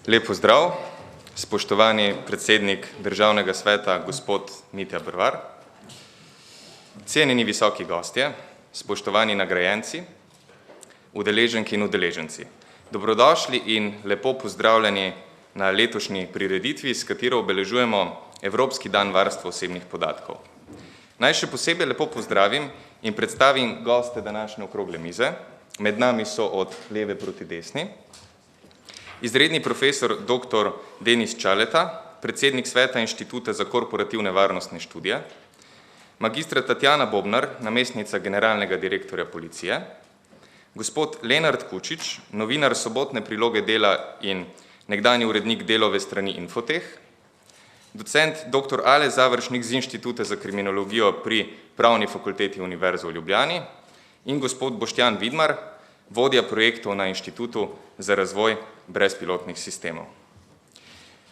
Lep pozdrav, spoštovani predsednik Državnega sveta, gospod Mitja Bervar, cenjeni visoki gostje, spoštovani nagrajenci, udeleženke in udeleženci. Dobrodošli in lepo pozdravljeni na letošnji prireditvi, s katero obeležujemo Evropski dan varstva osebnih podatkov. Naj še posebej lepo pozdravim in predstavim goste današnje okrogle mize. Med nami so od leve proti desni izredni profesor dr. Denis Čaleta, predsednik Sveta Inštituta za korporativne varnostne študije, magistra Tatjana Bobnar, namestnica generalnega direktorja policije, gospod Lenart Kučič, novinar Sobotne priloge Dela in nekdanji urednik Delove strani Infoteh, docent dr. Aleš Završnik z Inštituta za kriminologijo pri Pravni fakulteti Univerze v Ljubljani in gospod Boštjan Vidmar, vodja projektov na Inštitutu za razvoj brezpilotnih sistemov.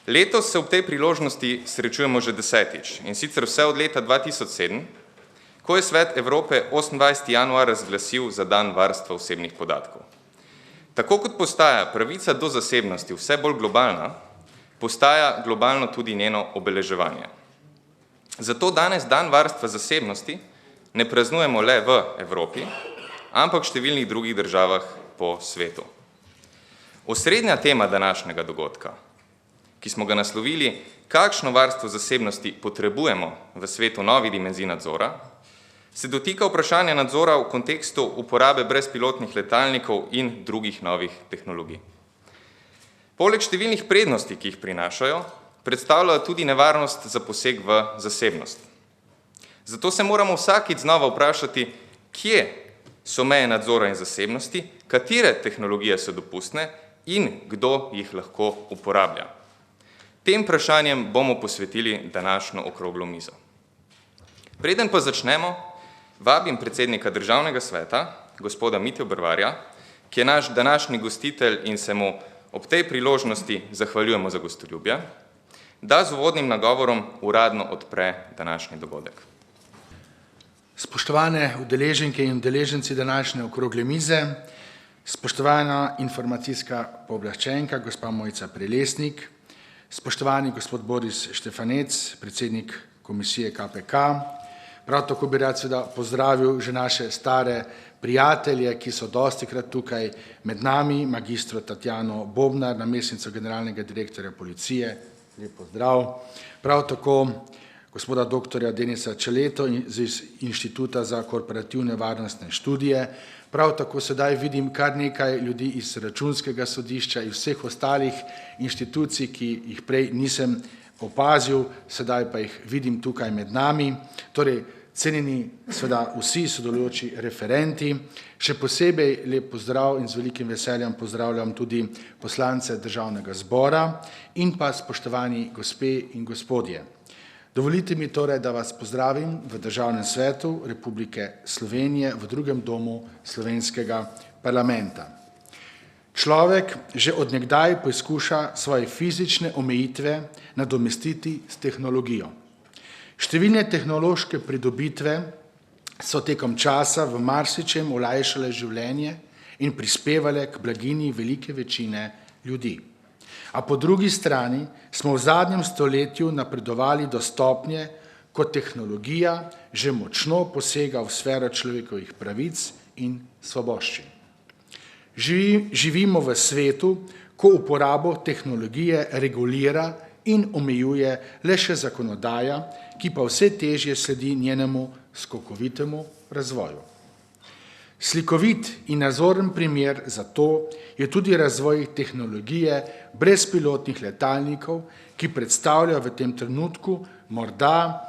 Letos se ob tej priložnosti srečujemo že desetič, in sicer vse od leta 2007, ko je Svet Evrope 28. januar razglasil za dan varstva osebnih podatkov. Tako kot postaja pravica do zasebnosti vse bolj globalna, postaja globalno tudi njeno obeleževanje. Zato danes dan varstva zasebnosti ne praznujemo le v Evropi, ampak v številnih drugih državah po svetu. Osrednja tema današnjega dogodka, ki smo ga naslovili, kakšno varstvo zasebnosti potrebujemo v svetu novih dimenzij nadzora, se dotika vprašanja nadzora v kontekstu uporabe brezpilotnih letalnikov in drugih novih tehnologij. Poleg številnih prednosti, ki jih prinašajo, predstavljajo tudi nevarnost za poseg v zasebnost. Zato se moramo vsakič znova vprašati, kje so meje nadzora in zasebnosti, katere tehnologije so dopustne in kdo jih lahko uporablja. Tem vprašanjem bomo posvetili današnjo okroglo mizo. Preden pa začnemo, vabim predsednika Državnega sveta, gospoda Mitjo Bervarja, ki je naš današnji gostitelj in se mu ob tej priložnosti zahvaljujemo za gostoljubje, da z uvodnim nagovorom uradno odpre današnji dogodek. Spoštovane udeleženke in udeleženci današnje okrogle mize, spoštovana informacijska pooblaščenka, gospa Mojca Prelesnik, spoštovani gospod Boris Štefanec, predsednik komisije KPK, prav tako bi rad seveda pozdravil že naše stare prijatelje, ki so dostikrat tukaj med nami, magistro Tatjano Bobnar, namestnico generalnega direktorja policije, lep pozdrav, prav tako gospoda doktorja Denisa Čaleto iz Inštituta za korporativne varnostne študije, prav tako sedaj vidim kar nekaj ljudi iz Računskega sodišča in vseh ostalih inštitucij, ki jih prej nisem opazil, sedaj pa jih vidim tukaj med nami, torej cenjeni seveda vsi sodelujoči referenti, še posebej lep pozdrav in z velikim veseljem pozdravljam tudi poslance Državnega zbora in pa spoštovani gospe in gospodje. Dovolite mi torej, da vas pozdravim v Državnem svetu Republike Slovenije v drugem domu slovenskega parlamenta. Človek že od nekdaj poskuša svoje fizične omejitve nadomestiti s tehnologijo. Številne tehnološke pridobitve so tekom časa v marsičem olajšale življenje in prispevale k blaginji velike večine ljudi. A po drugi strani smo v zadnjem stoletju napredovali do stopnje, ko tehnologija že močno posega v sfero človekovih pravic in svoboščin. Živimo v svetu, ko uporabo tehnologije regulira in omejuje le še zakonodaja, ki pa vse težje sledi njenemu skokovitemu razvoju. Slikovit in nazoren primer za to je tudi razvoj tehnologije brezpilotnih letalnikov, ki predstavlja v tem trenutku morda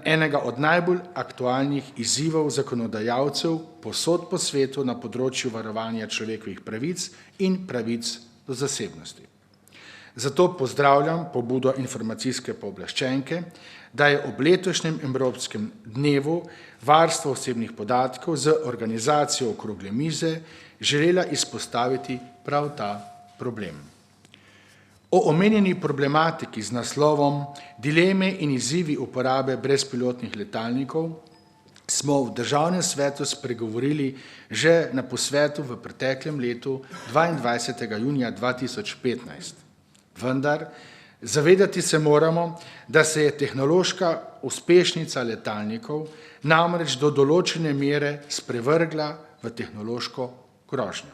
enega od najbolj aktualnih izzivov zakonodajalcev povsod po svetu na področju varovanja človekovih pravic in pravic do zasebnosti. Zato pozdravljam pobudo informacijske pooblaščenke, da je ob letošnjem Evropskem dnevu varstva osebnih podatkov z organizacijo okrogle mize želela izpostaviti prav ta problem. O omenjeni problematiki z naslovom Dileme in izzivi uporabe brezpilotnih letalnikov smo v Državnem svetu spregovorili že na posvetu v preteklem letu 22. junija 2015. Vendar zavedati se moramo, da se je tehnološka uspešnica letalnikov namreč do določene mere sprevrgla v tehnološko grožnjo.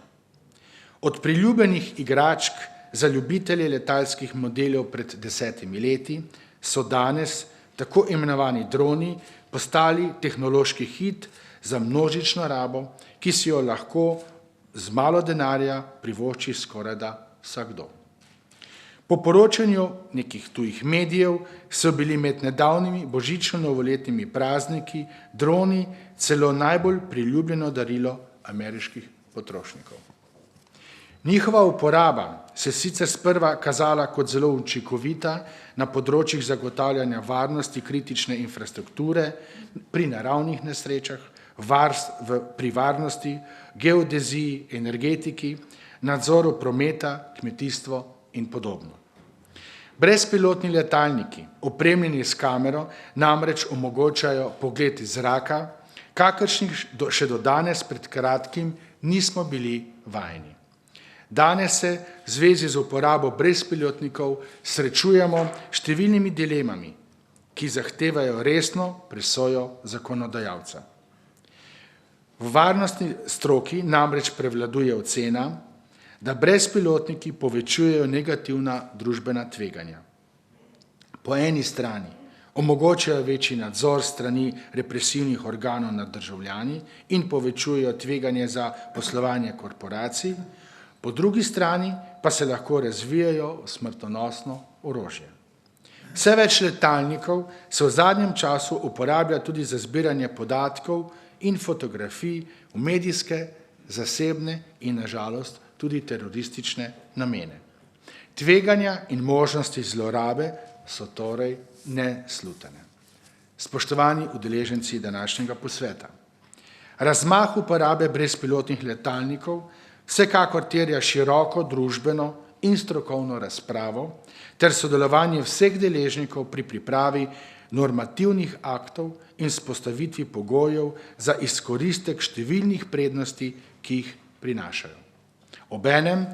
Od priljubljenih igračk za ljubitelje letalskih modelov pred 10 leti so danes tako imenovani droni postali tehnološki hit za množično rabo, ki si jo lahko z malo denarja privošči skorajda vsakdo. Po poročanju nekih tujih medijev so bili med nedavnimi božično-novoletnimi prazniki droni celo najbolj priljubljeno darilo ameriških potrošnikov. Njihova uporaba se sicer sprva kazala kot zelo učinkovita na področjih zagotavljanja varnosti kritične infrastrukture pri naravnih nesrečah, pri varnosti, geodeziji, energetiki, nadzoru prometa, kmetijstvo in podobno. Brezpilotni letalniki, opremljeni s kamero, namreč omogočajo pogled iz zraka, kakršnih še do danes pred kratkim nismo bili vajeni. Danes se v zvezi z uporabo brezpilotnikov srečujemo številnimi dilemami, ki zahtevajo resno presojo zakonodajalca. V varnostni stroki namreč prevladuje ocena, da brezpilotniki povečujejo negativna družbena tveganja. Po eni strani omogočajo večji nadzor strani represivnih organov nad državljani in povečujejo tveganje za poslovanje korporacij, po drugi strani pa se lahko razvijajo v smrtonosno orožje. Vse več letalnikov se v zadnjem času uporablja tudi za zbiranje podatkov in fotografij v medijske, zasebne in na žalost tudi teroristične namene. Tveganja in možnosti zlorabe so torej neslutene. Spoštovani udeleženci današnjega posveta, razmah uporabe brezpilotnih letalnikov vsekakor terja široko družbeno in strokovno razpravo ter sodelovanje vseh deležnikov pri pripravi normativnih aktov in vzpostavitvi pogojev za izkoristek številnih prednosti, ki jih prinašajo. Obenem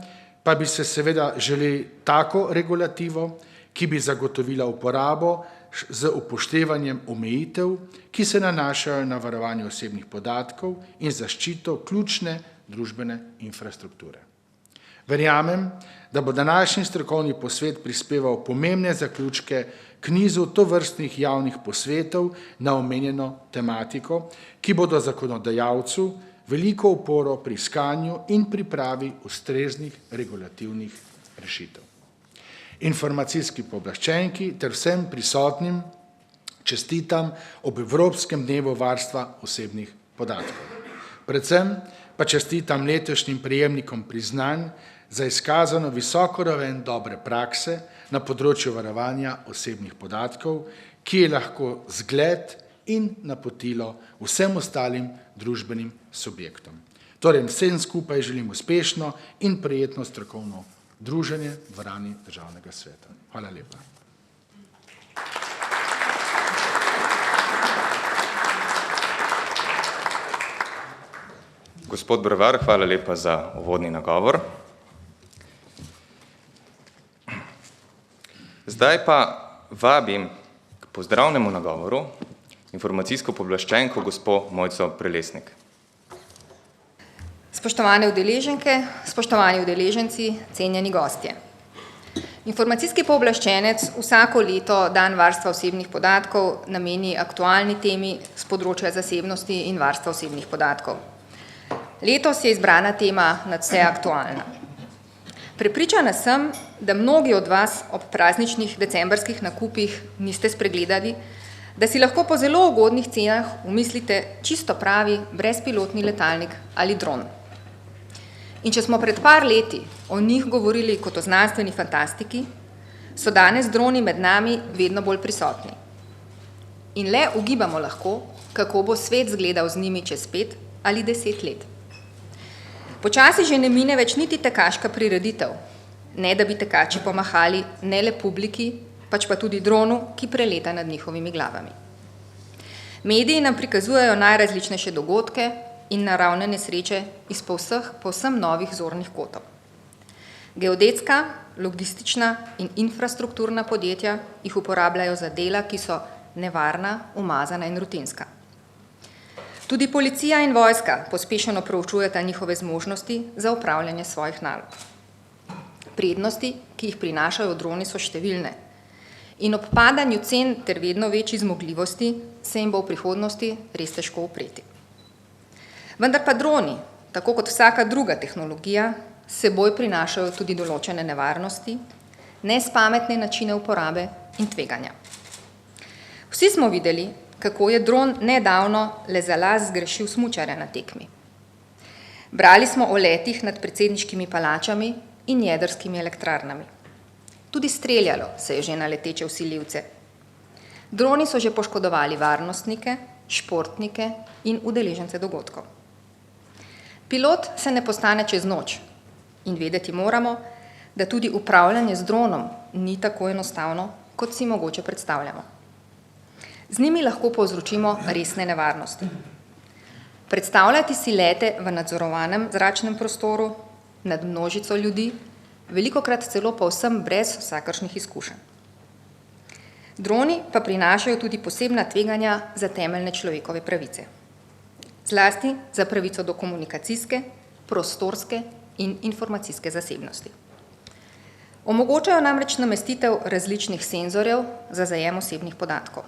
pa bi se seveda želeli tako regulativo, ki bi zagotovila uporabo z upoštevanjem omejitev, ki se nanašajo na varovanje osebnih podatkov in zaščito ključne družbene infrastrukture. Verjamem, da bo današnji strokovni posvet prispeval pomembne zaključke k nizu tovrstnih javnih posvetov na omenjeno tematiko, ki bodo zakonodajalcu veliko oporo pri iskanju in pripravi ustreznih regulativnih rešitev. Informacijski pooblaščenki ter vsem prisotnim čestitam ob Evropskem dnevu varstva osebnih podatkov. Predvsem pa čestitam letošnjim prejemnikom priznanj za izkazano visoko raven dobre prakse na področju varovanja osebnih podatkov, ki je lahko zgled in napotilo vsem ostalim družbenim subjektom. Torej vsem skupaj želim uspešno in prijetno strokovno druženje v dvorani Državnega sveta. Hvala lepa. Gospod Brvar, hvala lepa za uvodni nagovor. Zdaj pa vabim k pozdravnemu nagovoru informacijsko pooblaščenko gospo Mojco Prelesnik. Spoštovane udeleženke, spoštovani udeleženci, cenjeni gostje. Informacijski pooblaščenec vsako leto dan varstva osebnih podatkov nameni aktualni temi z področja zasebnosti in varstva osebnih podatkov. Letos je izbrana tema nadvse aktualna. Prepričana sem, da mnogi od vas ob prazničnih decembrskih nakupih niste spregledali, da si lahko po zelo ugodnih cenah umislite čisto pravi brezpilotni letalnik ali dron. In če smo pred par leti o njih govorili kot o znanstveni fantastiki, so danes droni med nami vedno bolj prisotni. In le ugibamo lahko, kako bo svet izgledal z njimi čez 5 ali 10 let. Počasi že ne mine več niti tekaška prireditev, ne da bi tekači pomahali ne le publiki, pač pa tudi dronu, ki preleta nad njihovimi glavami. Mediji nam prikazujejo najrazličnejše dogodke in naravne nesreče iz povsem novih zornih kotov. Geodetska, logistična in infrastrukturna podjetja jih uporabljajo za dela, ki so nevarna, umazana in rutinska. Tudi policija in vojska pospešeno proučujeta njihove zmožnosti za upravljanje svojih nalog. Prednosti, ki jih prinašajo droni, so številne in ob padanju cen ter vedno večji zmogljivosti se jim bo v prihodnosti res težko upreti. Vendar pa droni, tako kot vsaka druga tehnologija, seboj prinašajo tudi določene nevarnosti, nespametne načine uporabe in tveganja. Vsi smo videli, kako je dron nedavno le za las zgrešil smučarja na tekmi. Brali smo o letih nad predsedniškimi palačami in jedrskimi elektrarnami. Tudi streljalo se je že na leteče vsiljivce. Droni so že poškodovali varnostnike, športnike in udeležence dogodkov. Pilot se ne postane čez noč in vedeti moramo, da tudi upravljanje z dronom ni tako enostavno, kot si mogoče predstavljamo. Z njimi lahko povzročimo resne nevarnosti. Predstavljati si lete v nadzorovanem zračnem prostoru, nad množico ljudi, velikokrat celo povsem brez vsakršnih izkušenj. Droni pa prinašajo tudi posebna tveganja za temeljne človekove pravice. Zlasti za pravico do komunikacijske, prostorske in informacijske zasebnosti. Omogočajo namreč namestitev različnih senzorjev za zajem osebnih podatkov.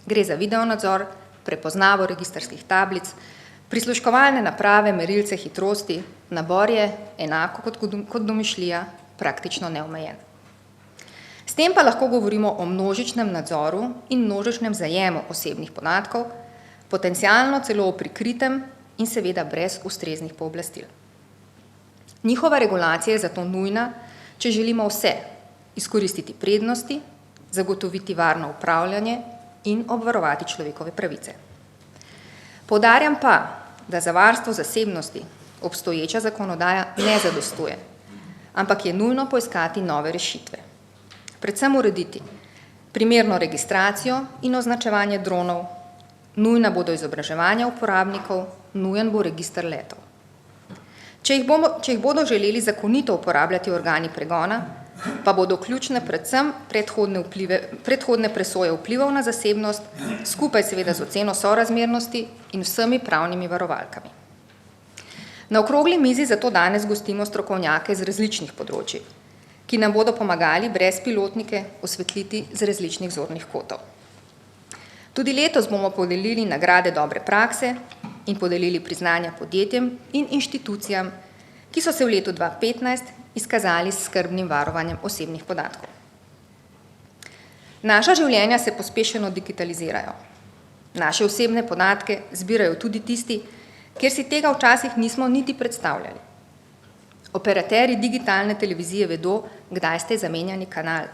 Gre za videonadzor, prepoznavo registrskih tablic, prisluškovalne naprave, merilce hitrosti, nabor je, enako kot domišljija, praktično neomejen. S tem pa lahko govorimo o množičnem nadzoru in množičnem zajemu osebnih podatkov, potencialno celo o prikritem in seveda brez ustreznih pooblastil. Njihova regulacija je zato nujna, če želimo vse izkoristiti prednosti, zagotoviti varno upravljanje in obvarovati človekove pravice. Poudarjam pa, da za varstvo zasebnosti obstoječa zakonodaja ne zadostuje, ampak je nujno poiskati nove rešitve. Predvsem urediti primerno registracijo in označevanje dronov, nujna bodo izobraževanja uporabnikov, nujen bo register letov. Če jih bodo želeli zakonito uporabljati organi pregona, pa bodo ključne predvsem predhodne presoje vplivov na zasebnost, skupaj seveda z oceno sorazmernosti in vsemi pravnimi varovalkami. Na okrogli mizi zato danes gostimo strokovnjake z različnih področij, ki nam bodo pomagali brezpilotnike osvetliti z različnih zornih kotov. Tudi letos bomo podelili nagrade dobre prakse in podelili priznanja podjetjem in inštitucijam, ki so se v letu 2015 izkazali s skrbnim varovanjem osebnih podatkov. Naša življenja se pospešeno digitalizirajo. Naše osebne podatke zbirajo tudi tisti, kjer si tega včasih nismo niti predstavljali. Operaterji digitalne televizije vedo, kdaj ste zamenjani kanal.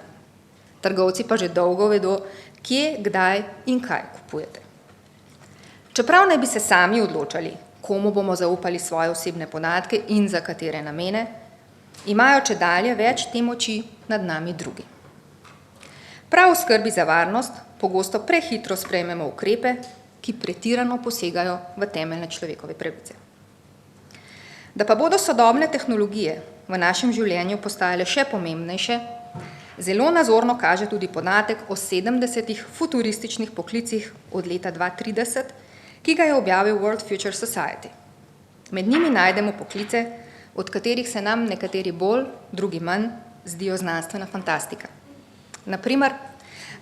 Trgovci pa že dolgo vedo, kje, kdaj in kaj kupujete. Čeprav naj bi se sami odločali, komu bomo zaupali svoje osebne podatke in za katere namene, imajo čedalje več te moči nad nami drugi. Prav v skrbi za varnost pogosto prehitro sprejmemo ukrepe, ki pretirano posegajo v temeljne človekove pravice. Da pa bodo sodobne tehnologije v našem življenju postajale še pomembnejše, zelo nazorno kaže tudi podatek o 70 futurističnih poklicih od leta 2030, ki ga je objavil World Future Society. Med njimi najdemo poklice, od katerih se nam nekateri bolj, drugi manj, zdijo znanstvena fantastika. Naprimer,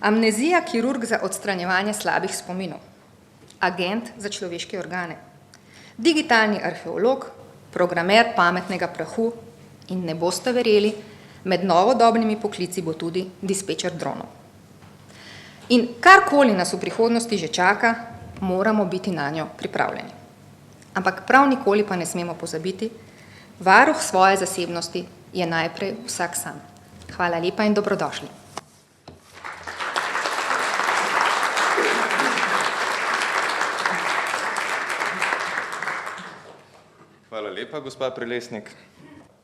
amnezija kirurg za odstranjevanje slabih spominov, agent za človeške organe, digitalni arheolog, programer pametnega prahu in ne boste verjeli, med novodobnimi poklici bo tudi dispečer dronov. In karkoli nas v prihodnosti že čaka, moramo biti na njo pripravljeni. Ampak prav nikoli pa ne smemo pozabiti, varuh svoje zasebnosti je najprej vsak sam. Hvala lepa in dobrodošli. Hvala lepa, gospa Prelesnik.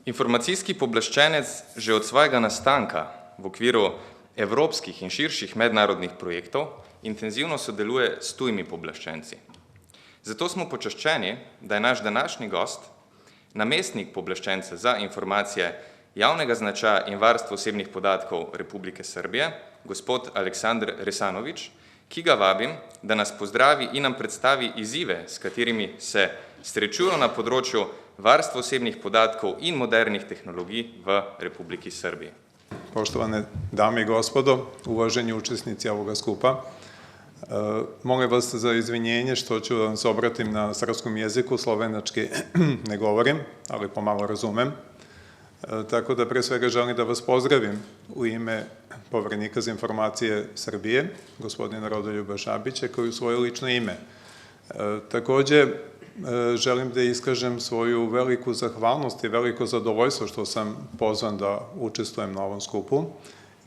Informacijski pooblaščenec že od svojega nastanka v okviru evropskih in širših mednarodnih projektov intenzivno sodeluje s tujimi pooblaščenci. Zato smo počaščeni, da je naš današnji gost, namestnik pooblaščenca za informacije javnega značaja in varstva osebnih podatkov Republike Srbije, gospod Aleksandr Resanovič, ki ga vabim, da nas pozdravi in nam predstavi izzive, s katerimi se srečujo na področju varstva osebnih podatkov in modernih tehnologij v Republiki Srbiji. Poštovane dame i gospodo, uvaženi učesnici ovoga skupa, molim vas za izvinjenje što ću vam se obratim na srpskom jeziku, slovenački ne govorim, ali pomalo razumem. Tako da pre svega želim da vas pozdravim u ime Poverenika za informacije Srbije, gospodina Rodoljuba Šabića, koji u svoje lično ime. Takođe, želim da iskažem svoju veliku zahvalnost i veliko zadovoljstvo što sam pozvan da učestvujem na ovom skupu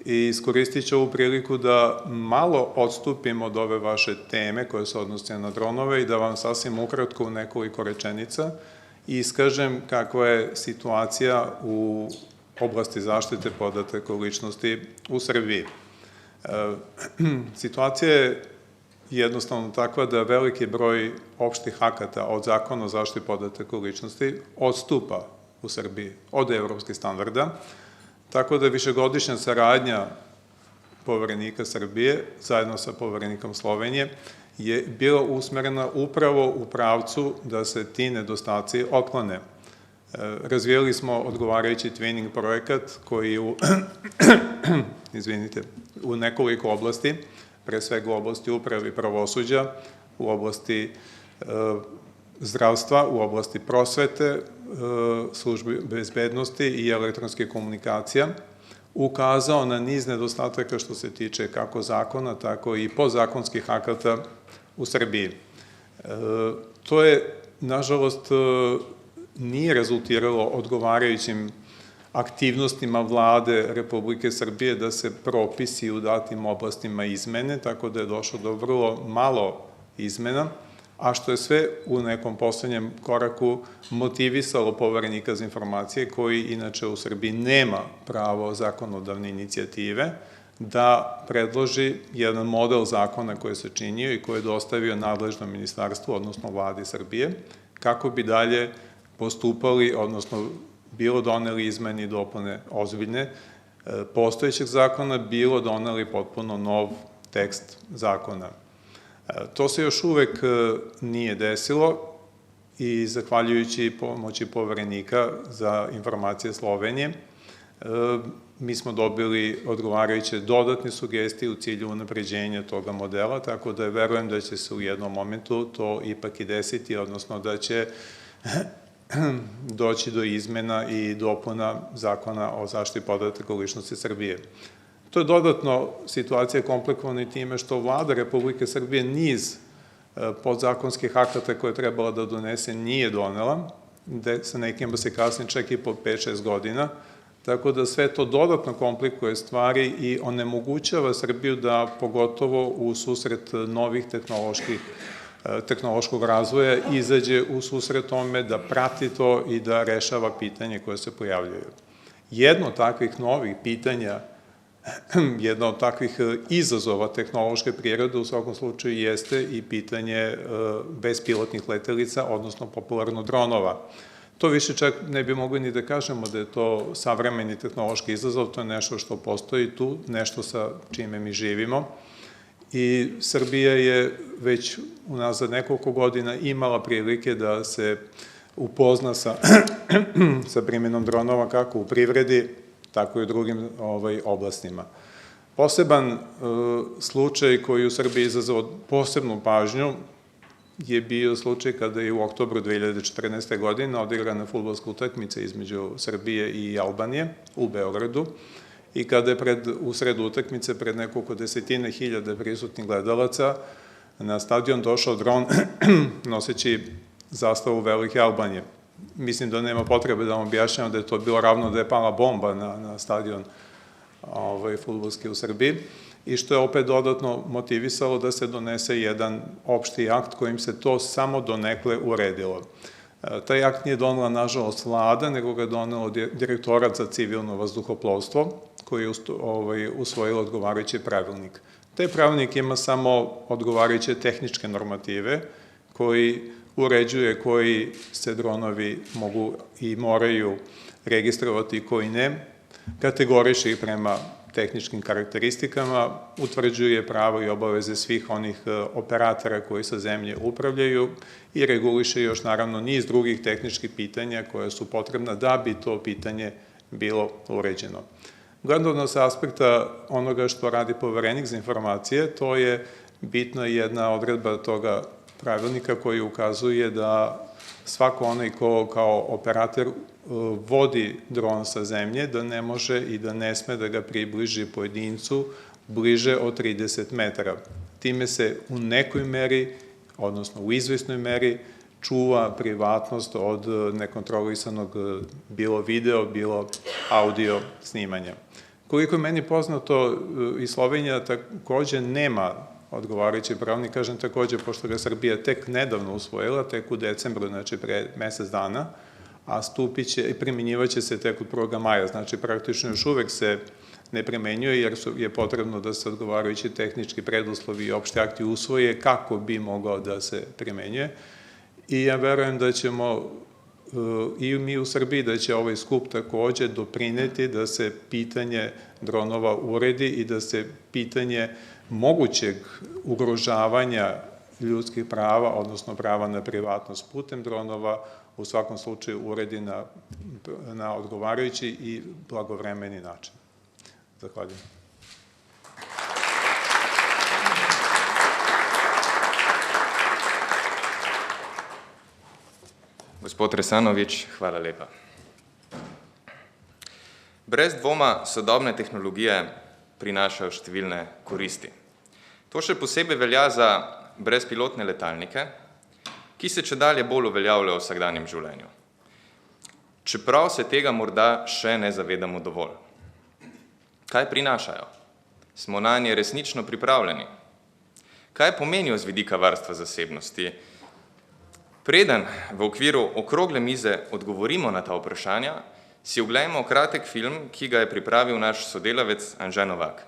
i iskoristit ću ovu priliku da malo odstupim od ove vaše teme koje se odnose na dronove i da vam sasvim ukratko u nekoliko rečenica iskažem kakva je situacija u oblasti zaštite podataka o ličnosti u Srbiji. Situacija je jednostavno takva da veliki broj opštih akata od zakona o zaštiti podataka o ličnosti odstupa u Srbiji od evropskih standarda, tako da višegodišnja saradnja Poverenika Srbije zajedno sa Poverenikom Slovenije je bila usmerena upravo u pravcu da se ti nedostaci otklone. Razvijali smo odgovarajući twinning projekat koji u nekoliko oblasti, pre svega u oblasti uprave i pravosuđa, u oblasti zdravstva, u oblasti prosvete, službi bezbednosti i elektronske komunikacija, ukazao na niz nedostataka što se tiče kako zakona, tako i podzakonskih akata u Srbiji. To je, nažalost, nije rezultiralo odgovarajućim aktivnostima vlade Republike Srbije da se propisi u datim oblastima izmene, tako da je došlo do vrlo malo izmena, a što je sve u nekom poslednjem koraku motivisalo Poverenika za informacije, koji inače u Srbiji nema pravo zakonodavne inicijative, da predloži jedan model zakona koji se činio i koji je dostavio nadležnom ministarstvu, odnosno vladi Srbije, kako bi dalje postupali, odnosno bilo doneli izmene i dopune ozbiljne postojećeg zakona, bilo doneli potpuno nov tekst zakona. To se još uvek nije desilo i zahvaljujući pomoći Poverenika za informacije Slovenije, mi smo dobili odgovarajuće dodatne sugestije u cilju unapređenja toga modela, tako da verujem da će se u jednom momentu to ipak i desiti, odnosno da će doći do izmena i dopuna zakona o zaštiti podataka o ličnosti Srbije. To je dodatno situacija komplikovana i time što vlada Republike Srbije niz podzakonskih akata koje je trebala da donese nije donela, sa nekima se kasni čak i po 5-6 godina, tako da sve to dodatno komplikuje stvari i onemogućava Srbiju da pogotovo u susret novih tehnološkog razvoja izađe u susret tome da prati to i da rešava pitanje koje se pojavljaju. Jedno od takvih novih pitanja, jedna od takvih izazova tehnološke prirode u svakom slučaju jeste i pitanje bespilotnih letelica, odnosno popularno dronova. To više čak ne bi mogli ni da kažemo da je to savremeni tehnološki izazov, to je nešto što postoji tu, nešto sa čime mi živimo. I Srbija je već unazad nekoliko godina imala prilike da se upozna sa primjenom dronova kako u privredi, tako i u drugim oblastima. Poseban slučaj koji u Srbiji izazvao posebnu pažnju je bio slučaj kada je u oktobru 2014. godine odigrana fudbalska utakmica između Srbije i Albanije u Beogradu i kada je u sredu utakmice pred nekoliko desetine hiljada prisutnih gledalaca na stadion došao dron noseći zastavu Velike Albanije. Mislim da nema potrebe da vam objašnjam da je to bilo ravno da je pala bomba na stadion fudbalski u Srbiji i što je opet dodatno motivisalo da se donese jedan opšti akt kojim se to samo donekle uredilo. Taj akt nije donela, nažalost, vlada, nego ga je donelo Direktorat za civilno vazduhoplovstvo, koji je usvojilo odgovarajući pravilnik. Taj pravilnik ima samo odgovarajuće tehničke normative koji uređuje koji se dronovi mogu i moraju registrovati i koji ne, kategoriše ih prema tehničkim karakteristikama, utvrđuje pravo i obaveze svih onih operatora koji sa zemlje upravljaju i reguliše još naravno niz drugih tehničkih pitanja koja su potrebna da bi to pitanje bilo uređeno. Gledano sa aspekta onoga što radi Poverenik za informacije, to je bitna jedna odredba toga pravilnika koji ukazuje da svako onaj ko kao operator vodi dron sa zemlje, da ne može i da ne sme da ga približi pojedincu bliže od 30 metara. Time se u nekoj meri, odnosno u izvesnoj meri, čuva privatnost od nekontrolisanog bilo video, bilo audio snimanja. Koliko je meni poznato, i Slovenija takođe nema odgovarajući pravilnik, kažem takođe, pošto ga Srbija tek nedavno usvojila, tek u decembru, znači pre mesec dana, a stupiće i primjenjivaće se tek od 1. maja, znači praktično još uvek se ne primenjuje jer je potrebno da se odgovarajući tehnički preduslovi i opšti akti usvoje kako bi mogao da se primenjuje. I ja verujem da ćemo i mi u Srbiji, da će ovaj skup takođe doprineti da se pitanje dronova uredi i da se pitanje mogućeg ugrožavanja ljudskih prava, odnosno prava na privatnost putem dronova, u svakom slučaju uredi na odgovarajući i blagovremeni način. Zahvaljujem. Gospod Resanovič, hvala lepa. Brez dvoma sodobne tehnologije prinašajo številne koristi. To še posebej velja za brezpilotne letalnike, ki se čedalje bolj uveljavljajo v vsakdanjem življenju. Čeprav se tega morda še ne zavedamo dovolj. Kaj prinašajo? Smo nanje resnično pripravljeni? Kaj pomenijo z vidika varstva zasebnosti? Preden v okviru okrogle mize odgovorimo na ta vprašanja, si oglejmo kratek film, ki ga je pripravil naš sodelavec Anže Novak.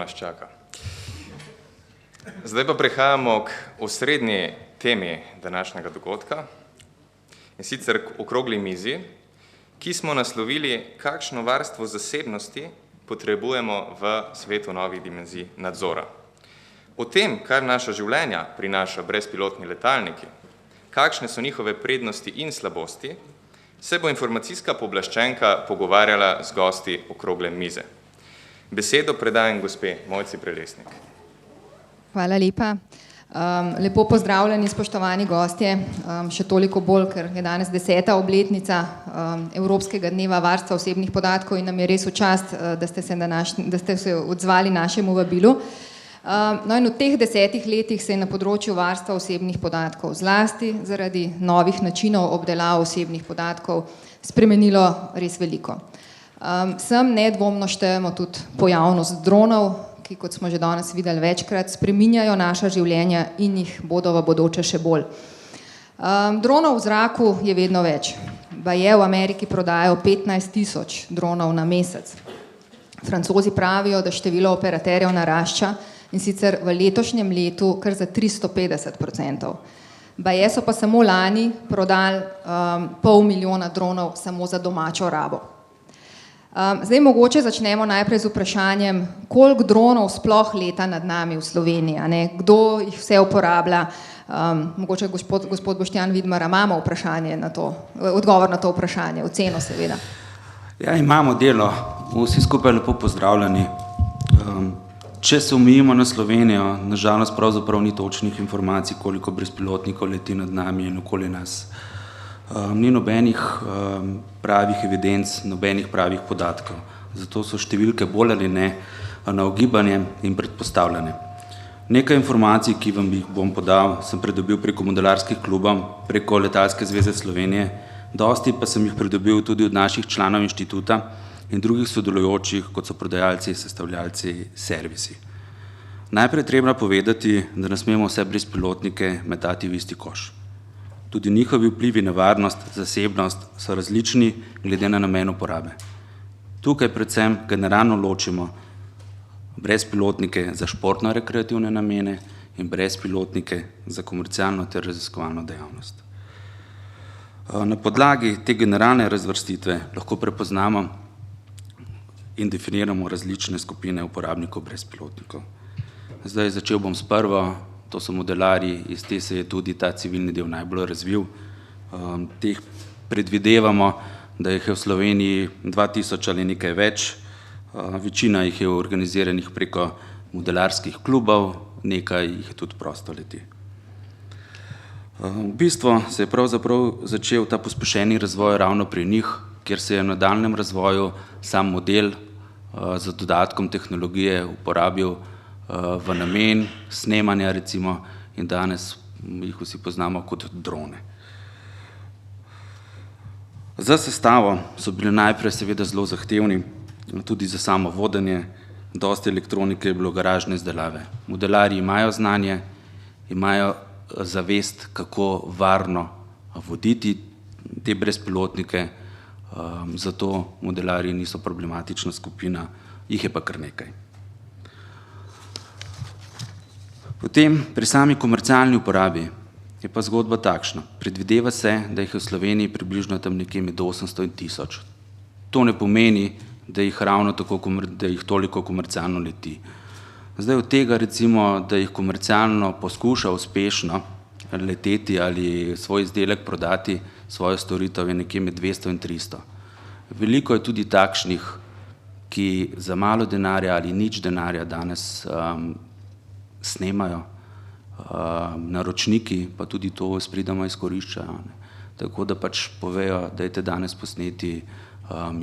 nas čaka. Zdaj pa prehajamo k osrednji temi današnjega dogodka, in sicer k okrogli mizi, ki smo naslovili, kakšno varstvo zasebnosti potrebujemo v svetu novih dimenzij nadzora. O tem, kaj v naša življenja prinaša brezpilotni letalniki, kakšne so njihove prednosti in slabosti, se bo informacijska pooblaščenka pogovarjala z gosti okrogle mize. Besedo predajam gospe Mojci Prelesnik. Hvala lepa. Lepo pozdravljeni, spoštovani gostje, še toliko bolj, ker je danes 10. obletnica Evropskega dneva varstva osebnih podatkov in nam je res v čast, da ste se odzvali našemu vabilu. No in v teh 10 letih se je na področju varstva osebnih podatkov zlasti zaradi novih načinov obdelav osebnih podatkov spremenilo res veliko. Sem nedvomno štejemo tudi pojavnost dronov, ki, kot smo že danes videli večkrat, spreminjajo naša življenja in jih bodo v bodoče še bolj. Dronov v zraku je vedno več. Baje v Ameriki prodajajo 15.000 dronov na mesec. Francozi pravijo, da število operaterjev narašča in sicer v letošnjem letu kar za 350%. Baje so pa samo lani prodali 500.000 dronov samo za domačo rabo. Zdaj mogoče začnemo najprej z vprašanjem, koliko dronov sploh leta nad nami v Sloveniji, a ne? Kdo jih vse uporablja? Mogoče gospod Boštjan Vidmar, imamo vprašanje na to, odgovor na to vprašanje, oceno seveda. Ja, imamo delo, vsi skupaj lepo pozdravljeni. Če se omejimo na Slovenijo, nažalost pravzaprav ni točnih informacij, koliko brezpilotnikov leti nad nami in okoli nas. Ni nobenih pravih evidenc, nobenih pravih podatkov. Zato so številke bolj ali ne na ugibanje in predpostavljanje. Nekaj informacij, ki vam jih bom podal, sem pridobil preko modelarskih klubov, preko Letalske zveze Slovenije, dosti pa sem jih pridobil tudi od naših članov inštituta in drugih sodelujočih, kot so prodajalci, sestavljalci, servisi. Najprej treba povedati, da ne smemo vse brezpilotnike metati v isti koš. Tudi njihovi vplivi na varnost, zasebnost so različni glede na namen uporabe. Tukaj predvsem generalno ločimo brezpilotnike za športno-rekreativne namene in brezpilotnike za komercialno ter raziskovalno dejavnost. Na podlagi te generalne razvrstitve lahko prepoznamo in definiramo različne skupine uporabnikov brezpilotnikov. Zdaj začel bom s prvo. To so modelarji, iz te se je tudi ta civilni del najbolj razvil. Teh predvidevamo, da jih je v Sloveniji 2000 ali nekaj več. Večina jih je organiziranih preko modelarskih klubov, nekaj jih je tudi prosto leti. V bistvu se je pravzaprav začel ta pospešeni razvoj ravno pri njih, kjer se je v nadaljnjem razvoju sam model z dodatkom tehnologije uporabil v namen snemanja recimo in danes jih vsi poznamo kot drone. Za sestavo so bili najprej seveda zelo zahtevni, tudi za samo vodenje, dosti elektronike je bilo garažne izdelave. Modelarji imajo znanje, imajo zavest, kako varno voditi te brezpilotnike, zato modelarji niso problematična skupina, jih je pa kar nekaj. Potem pri sami komercialni uporabi je pa zgodba takšna. Predvideva se, da jih je v Sloveniji približno tam nekje med 800 in 1000. To ne pomeni, da jih ravno tako, da jih toliko komercialno leti. Zdaj od tega recimo, da jih komercialno poskuša uspešno leteti ali svoj izdelek prodati, svojo storitev je nekje med 200 in 300. Veliko je tudi takšnih, ki za malo denarja ali nič denarja danes snemajo, naročniki pa tudi to spridoma izkoriščajo. Tako da pač povejo, dajte danes posneti,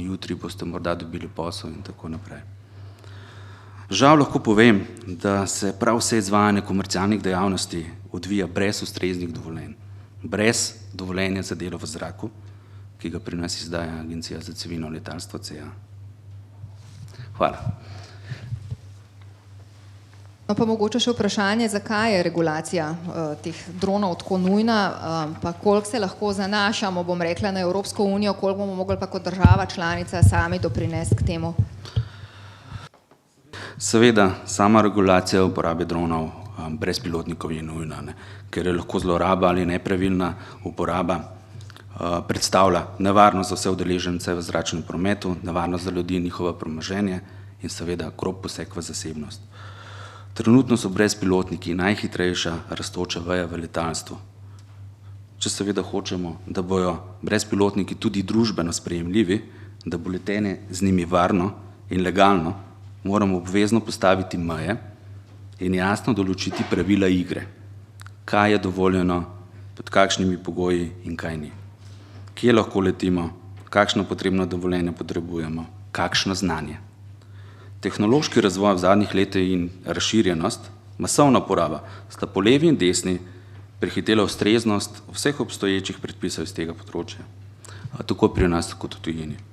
jutri boste morda dobili posel in tako naprej. Žal lahko povem, da se prav vse izvajanje komercialnih dejavnosti odvija brez ustreznih dovoljenj. Brez dovoljenja za delo v zraku, ki ga pri nas izdaja Agencija za civilno letalstvo CA. Hvala. No pa mogoče še vprašanje, zakaj je regulacija teh dronov tako nujna, pa koliko se lahko zanašamo, bom rekla, na Evropsko unijo, koliko bomo mogli pa kot država članica sami doprinesti k temu? Seveda, sama regulacija uporabe dronov brezpilotnikov je nujna, ne, ker je lahko zloraba ali nepravilna uporaba predstavlja nevarnost za vse udeležence v zračnem prometu, nevarnost za ljudi in njihovo premoženje in seveda grob poseg v zasebnost. Trenutno so brezpilotniki najhitrejša rastoča veja v letalstvu. Če seveda hočemo, da bojo brezpilotniki tudi družbeno sprejemljivi, da bo letenje z njimi varno in legalno, moramo obvezno postaviti meje in jasno določiti pravila igre. Kaj je dovoljeno, pod kakšnimi pogoji in kaj ni. Kje lahko letimo, kakšno potrebno dovoljenje potrebujemo, kakšno znanje. Tehnološki razvoj v zadnjih letih in razširjenost, masovna poraba, sta po levi in desni prehitela ustreznost vseh obstoječih predpisov iz tega področja, tako pri nas kot v tujini.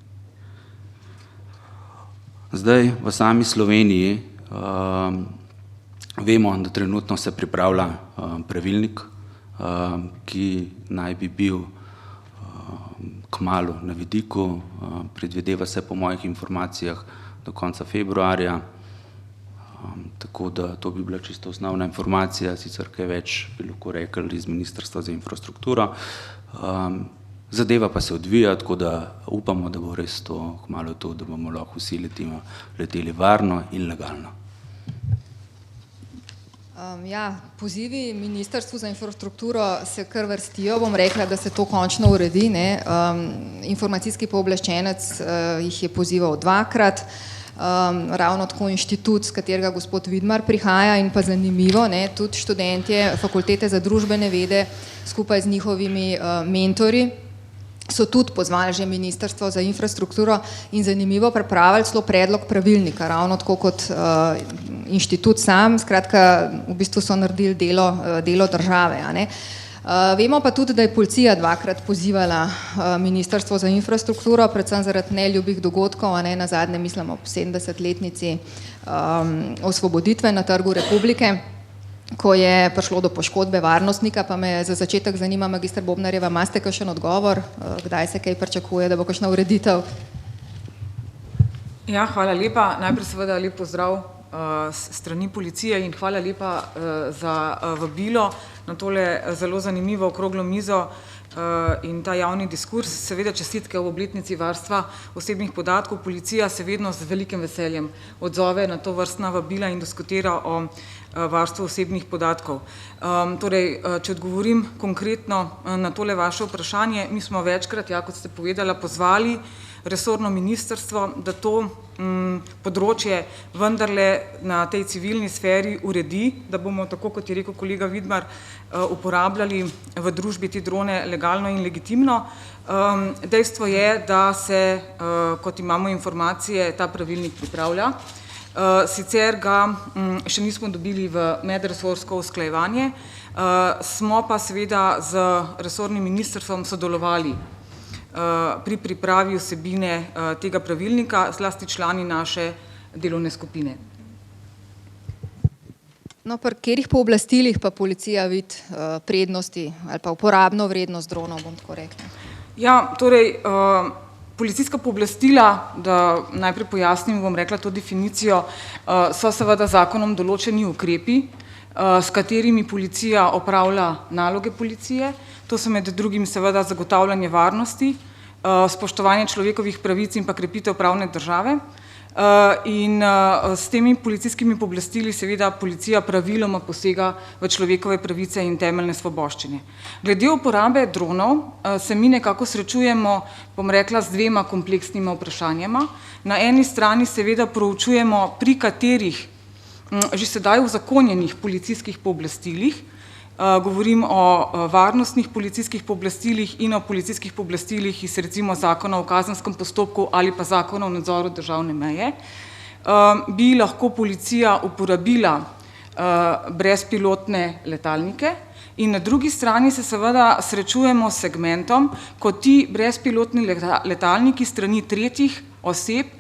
Zdaj v sami Sloveniji vemo, da trenutno se pripravlja pravilnik, ki naj bi bil kmalu na vidiku, predvideva se po mojih informacijah do konca februarja, tako da to bi bila čisto osnovna informacija, sicer kaj več bi lahko rekli iz Ministrstva za infrastrukturo. Zadeva pa se odvija, tako da upamo, da bo res to kmalu to, da bomo lahko vsi leteli varno in legalno. Ja, pozivi Ministrstvu za infrastrukturo se kar vrstijo, bom rekla, da se to končno uredi, ne. Informacijski pooblaščenec jih je pozival dvakrat, ravno tako inštitut, z katerega gospod Vidmar prihaja in pa zanimivo, ne, tudi študentje Fakultete za družbene vede skupaj z njihovimi mentorji so tudi pozvali že Ministrstvo za infrastrukturo in zanimivo pripravili celo predlog pravilnika, ravno tako kot inštitut sam, skratka v bistvu so naredili delo države, a ne. Vemo pa tudi, da je policija dvakrat pozivala Ministrstvo za infrastrukturo, predvsem zaradi neljubih dogodkov, a ne, nazadnje mislim ob 70-letnici osvoboditve na Trgu Republike, ko je prišlo do poškodbe varnostnika, pa me za začetek zanima, magister Bobnarjeva, imate kakšen odgovor, kdaj se kaj pričakuje, da bo kakšna ureditev? Ja, hvala lepa. Najprej seveda lep pozdrav strani policije in hvala lepa za vabilo na tole zelo zanimivo okroglo mizo in ta javni diskurs. Seveda čestitke ob obletnici varstva osebnih podatkov. Policija se vedno z velikim veseljem odzove na to vrstna vabila in diskutira o varstvu osebnih podatkov. Torej, če odgovorim konkretno na tole vaše vprašanje, mi smo večkrat, ja, kot ste povedala, pozvali resorno ministrstvo, da to področje vendarle na tej civilni sferi uredi, da bomo, tako kot je rekel kolega Vidmar, uporabljali v družbi te drone legalno in legitimno. Dejstvo je, da se, kot imamo informacije, ta pravilnik pripravlja. Sicer ga še nismo dobili v medresorsko usklajevanje, smo pa seveda z resornim ministrstvom sodelovali pri pripravi vsebine tega pravilnika, zlasti člani naše delovne skupine. No, pri katerih pooblastilih pa policija vidi prednosti ali pa uporabno vrednost dronov, bom tako rekla? Ja, torej, policijska pooblastila, da najprej pojasnim, bom rekla to definicijo, so seveda zakonom določeni ukrepi, s katerimi policija opravlja naloge policije. To so med drugim seveda zagotavljanje varnosti, spoštovanje človekovih pravic in pa krepitev pravne države. In s temi policijskimi pooblastili seveda policija praviloma posega v človekove pravice in temeljne svoboščine. Glede uporabe dronov se mi nekako srečujemo, bom rekla, z dvema kompleksnima vprašanjema. Na eni strani seveda proučujemo, pri katerih že sedaj uzakonjenih policijskih pooblastilih, govorim o varnostnih policijskih pooblastilih in o policijskih pooblastilih iz recimo zakona o kazenskem postopku ali pa zakona o nadzoru državne meje, bi lahko policija uporabila brezpilotne letalnike in na drugi strani se seveda srečujemo s segmentom, ko ti brezpilotni letalniki strani tretjih oseb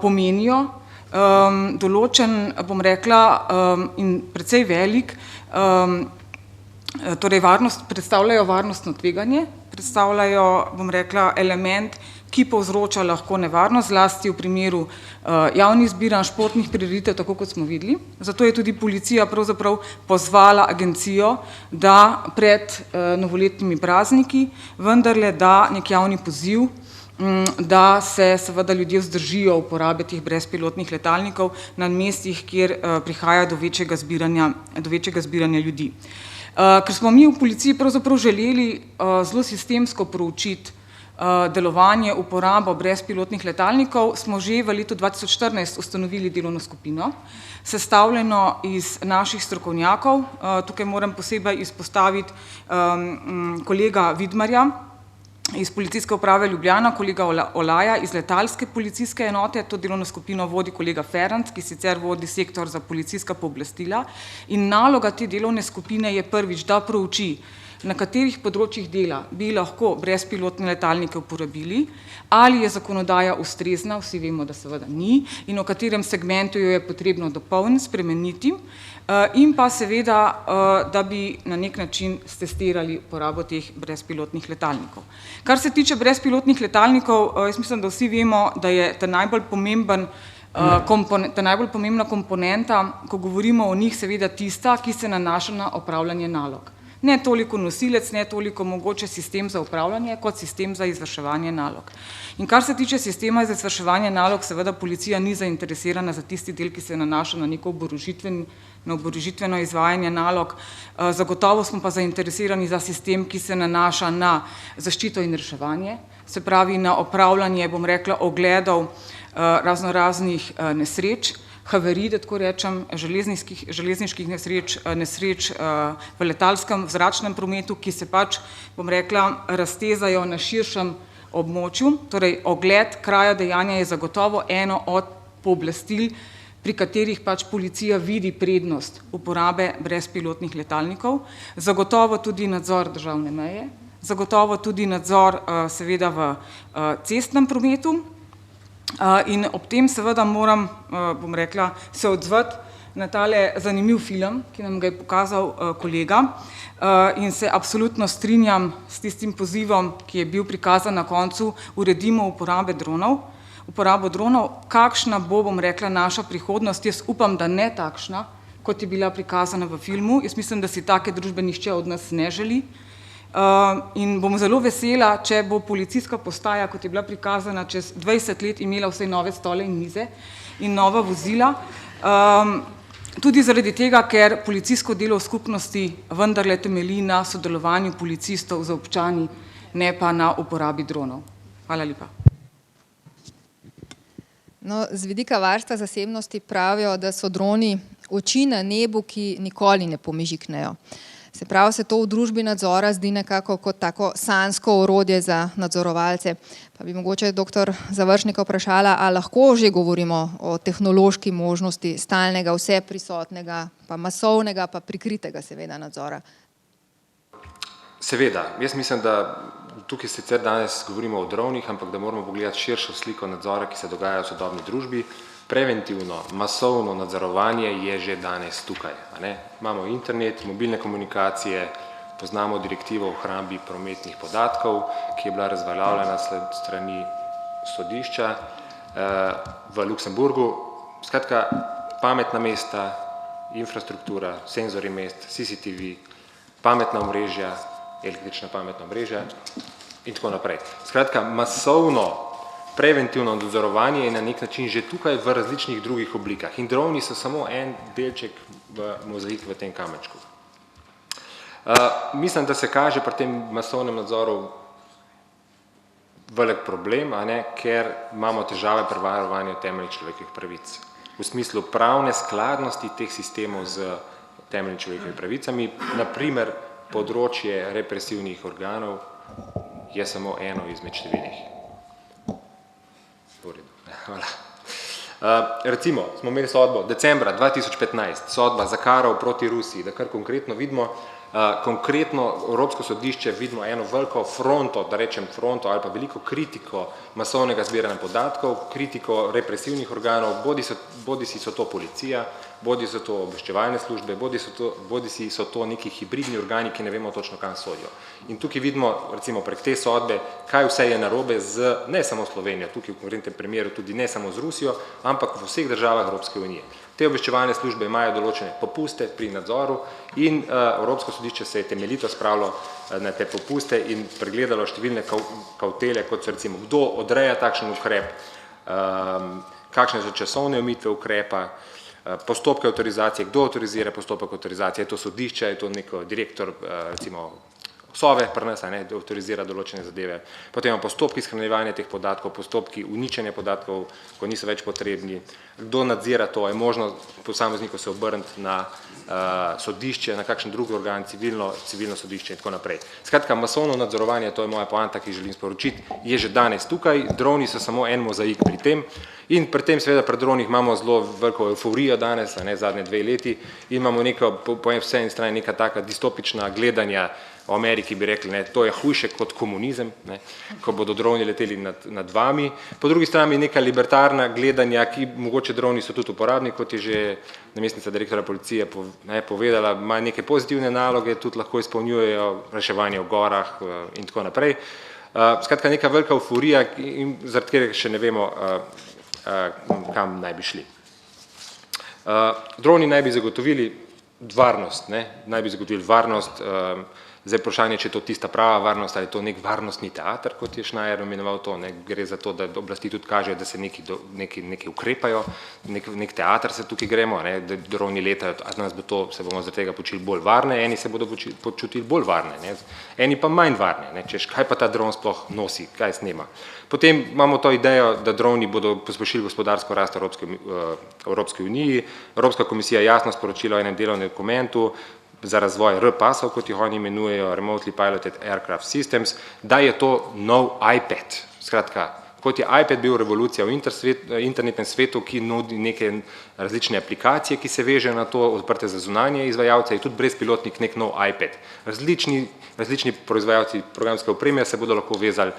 pomenijo določen, bom rekla, in precej velik, torej predstavljajo varnostno tveganje, predstavljajo, bom rekla, element, ki povzroča lahko nevarnost, zlasti v primeru javnih zbiranj, športnih prireditev, tako kot smo videli. Zato je tudi policija pravzaprav pozvala agencijo, da pred novoletnimi prazniki vendarle da nek javni poziv, da se seveda ljudje vzdržijo uporabe teh brezpilotnih letalnikov na mestih, kjer prihaja do večjega zbiranja ljudi. Ker smo mi v policiji pravzaprav želeli zelo sistemsko proučiti delovanje, uporabo brezpilotnih letalnikov, smo že v letu 2014 ustanovili delovno skupino, sestavljeno iz naših strokovnjakov. Tukaj moram posebej izpostaviti kolega Vidmarja iz Policijske uprave Ljubljana, kolega Olaja iz letalske policijske enote, to delovno skupino vodi kolega Ferenc, ki sicer vodi sektor za policijska pooblastila, in naloga te delovne skupine je prvič, da prouči, na katerih področjih dela bi lahko brezpilotne letalnike uporabili, ali je zakonodaja ustrezna, vsi vemo, da seveda ni, in v katerem segmentu jo je potrebno dopolniti, spremeniti, in pa seveda, da bi na nek način stestirali uporabo teh brezpilotnih letalnikov. Kar se tiče brezpilotnih letalnikov, jaz mislim, da vsi vemo, da je ta najbolj pomembna komponenta, ko govorimo o njih, seveda tista, ki se nanaša na opravljanje nalog. Ne toliko nosilec, ne toliko mogoče sistem za upravljanje, kot sistem za izvrševanje nalog. In kar se tiče sistema za izvrševanje nalog, seveda policija ni zainteresirana za tisti del, ki se nanaša na neko oborožitveno izvajanje nalog. Zagotovo smo pa zainteresirani za sistem, ki se nanaša na zaščito in reševanje, se pravi na opravljanje, bom rekla, ogledov raznoraznih nesreč, havarij, da tako rečem, železniških nesreč v letalskem, v zračnem prometu, ki se pač, bom rekla, raztezajo na širšem območju. Torej, ogled kraja dejanja je zagotovo eno od pooblastil, pri katerih pač policija vidi prednost uporabe brezpilotnih letalnikov, zagotovo tudi nadzor državne meje, zagotovo tudi nadzor seveda v cestnem prometu. In ob tem seveda moram, bom rekla, se odzvati na tale zanimiv film, ki nam ga je pokazal kolega, in se absolutno strinjam s tistim pozivom, ki je bil prikazan na koncu, uredimo uporabo dronov, kakšna bo, bom rekla, naša prihodnost. Jaz upam, da ne takšna, kot je bila prikazana v filmu. Jaz mislim, da si take družbe nihče od nas ne želi. In bom zelo vesela, če bo policijska postaja, kot je bila prikazana, čez 20 let imela vse nove stole in mize in nova vozila. Tudi zaradi tega, ker policijsko delo v skupnosti vendarle temelji na sodelovanju policistov z občani, ne pa na uporabi dronov. Hvala lepa. No, z vidika varstva zasebnosti pravijo, da so droni oči na nebu, ki nikoli ne pomežiknejo. Se pravi, se to v družbi nadzora zdi nekako kot tako sanjsko orodje za nadzorovalce. Pa bi mogoče doktor Završnika vprašala, a lahko že govorimo o tehnološki možnosti stalnega, vseprisotnega, pa masovnega, pa prikritega seveda nadzora? Seveda. Jaz mislim, da tukaj sicer danes govorimo o dronih, ampak da moramo pogledati širšo sliko nadzora, ki se dogaja v sodobni družbi. Preventivno, masovno nadzorovanje je že danes tukaj. Imamo internet, mobilne komunikacije, poznamo direktivo o hrambi prometnih podatkov, ki je bila razveljavljena strani sodišča v Luksemburgu. Skratka, pametna mesta, infrastruktura, senzori mest, CCTV, pametna omrežja, električna pametna omrežja in tako naprej. Skratka, masovno preventivno nadzorovanje je na nek način že tukaj v različnih drugih oblikah in droni so samo en delček v mozaik v tem kamenčku. Mislim, da se kaže pri tem masovnem nadzoru velik problem, ker imamo težave pri varovanju temeljnih človekovih pravic. V smislu pravne skladnosti teh sistemov z temeljnimi človekovimi pravicami, naprimer področje represivnih organov je samo eno izmed številnih. Hvala. Recimo, smo imeli sodbo decembra 2015, sodba Zakarov proti Rusiji, da kar konkretno vidimo, Konkretno Evropsko sodišče vidimo eno veliko fronto, da rečem fronto, ali pa veliko kritiko masovnega zbiranja podatkov, kritiko represivnih organov, bodisi so to policija, bodisi so to obveščevalne službe, bodisi so to neki hibridni organi, ki ne vemo točno kam sodijo. In tukaj vidimo, recimo prek te sodbe, kaj vse je narobe z ne samo Slovenijo, tukaj v konkretnem primeru tudi ne samo z Rusijo, ampak v vseh državah Evropske unije. Te obveščevalne službe imajo določene popuste pri nadzoru in Evropsko sodišče se je temeljito spravilo na te popuste in pregledalo številne kavtele, kot so recimo, kdo odreja takšen ukrep, kakšne so časovne omitve ukrepa, postopke avtorizacije, kdo avtorizira postopek avtorizacije, je to sodišče, je to neko direktor, recimo Sove, pri nas, avtorizira določene zadeve. Potem imamo postopki shranjevanja teh podatkov, postopki uničenja podatkov, ko niso več potrebni. Kdo nadzira to, je možno posamezniku se obrniti na sodišče, na kakšen drugi organ, civilno sodišče in tako naprej. Skratka, masovno nadzorovanje, to je moja poanta, ki želim sporočiti, je že danes tukaj, droni so samo en mozaik pri tem in pri tem seveda pri dronih imamo zelo veliko euforijo danes, zadnje 2 leti in imamo neko, po eni strani neka taka distopična gledanja. V Ameriki bi rekli, to je hujše kot komunizem, ko bodo droni leteli nad vami. Po drugi strani neka libertarna gledanja, ki mogoče droni so tudi uporabni, kot je že namestnica direktora policije povedala, imajo neke pozitivne naloge, tudi lahko izpolnjujejo reševanje v gorah in tako naprej. Skratka, neka velika euforija, zaradi katerega še ne vemo, kam naj bi šli. Droni naj bi zagotovili varnost, zdaj vprašanje, če je to tista prava varnost ali je to nek varnostni teater, kot je Schneier imenoval to, gre za to, da oblasti tudi kažejo, da se nekaj ukrepajo, nek teater se tukaj gremo, da droni letajo, a nas bo to, se bomo zaradi tega počuli bolj varne, eni se bodo počutili bolj varne, eni pa manj varne, češ, kaj pa ta dron sploh nosi, kaj snema. Potem imamo to idejo, da droni bodo pospešili gospodarsko rast Evropske uniji, Evropska komisija jasno sporočila v enem delovnem dokumentu, za razvoj R-pasov, kot jih oni imenujejo, Remotely Piloted Aircraft Systems, da je to nov iPad. Skratka, kot je iPad bil revolucija v internetnem svetu, ki nudi neke različne aplikacije, ki se vežejo na to, odprte za zunanje izvajalce, je tudi brezpilotnik nek nov iPad. Različni proizvajalci programske opreme se bodo lahko vezali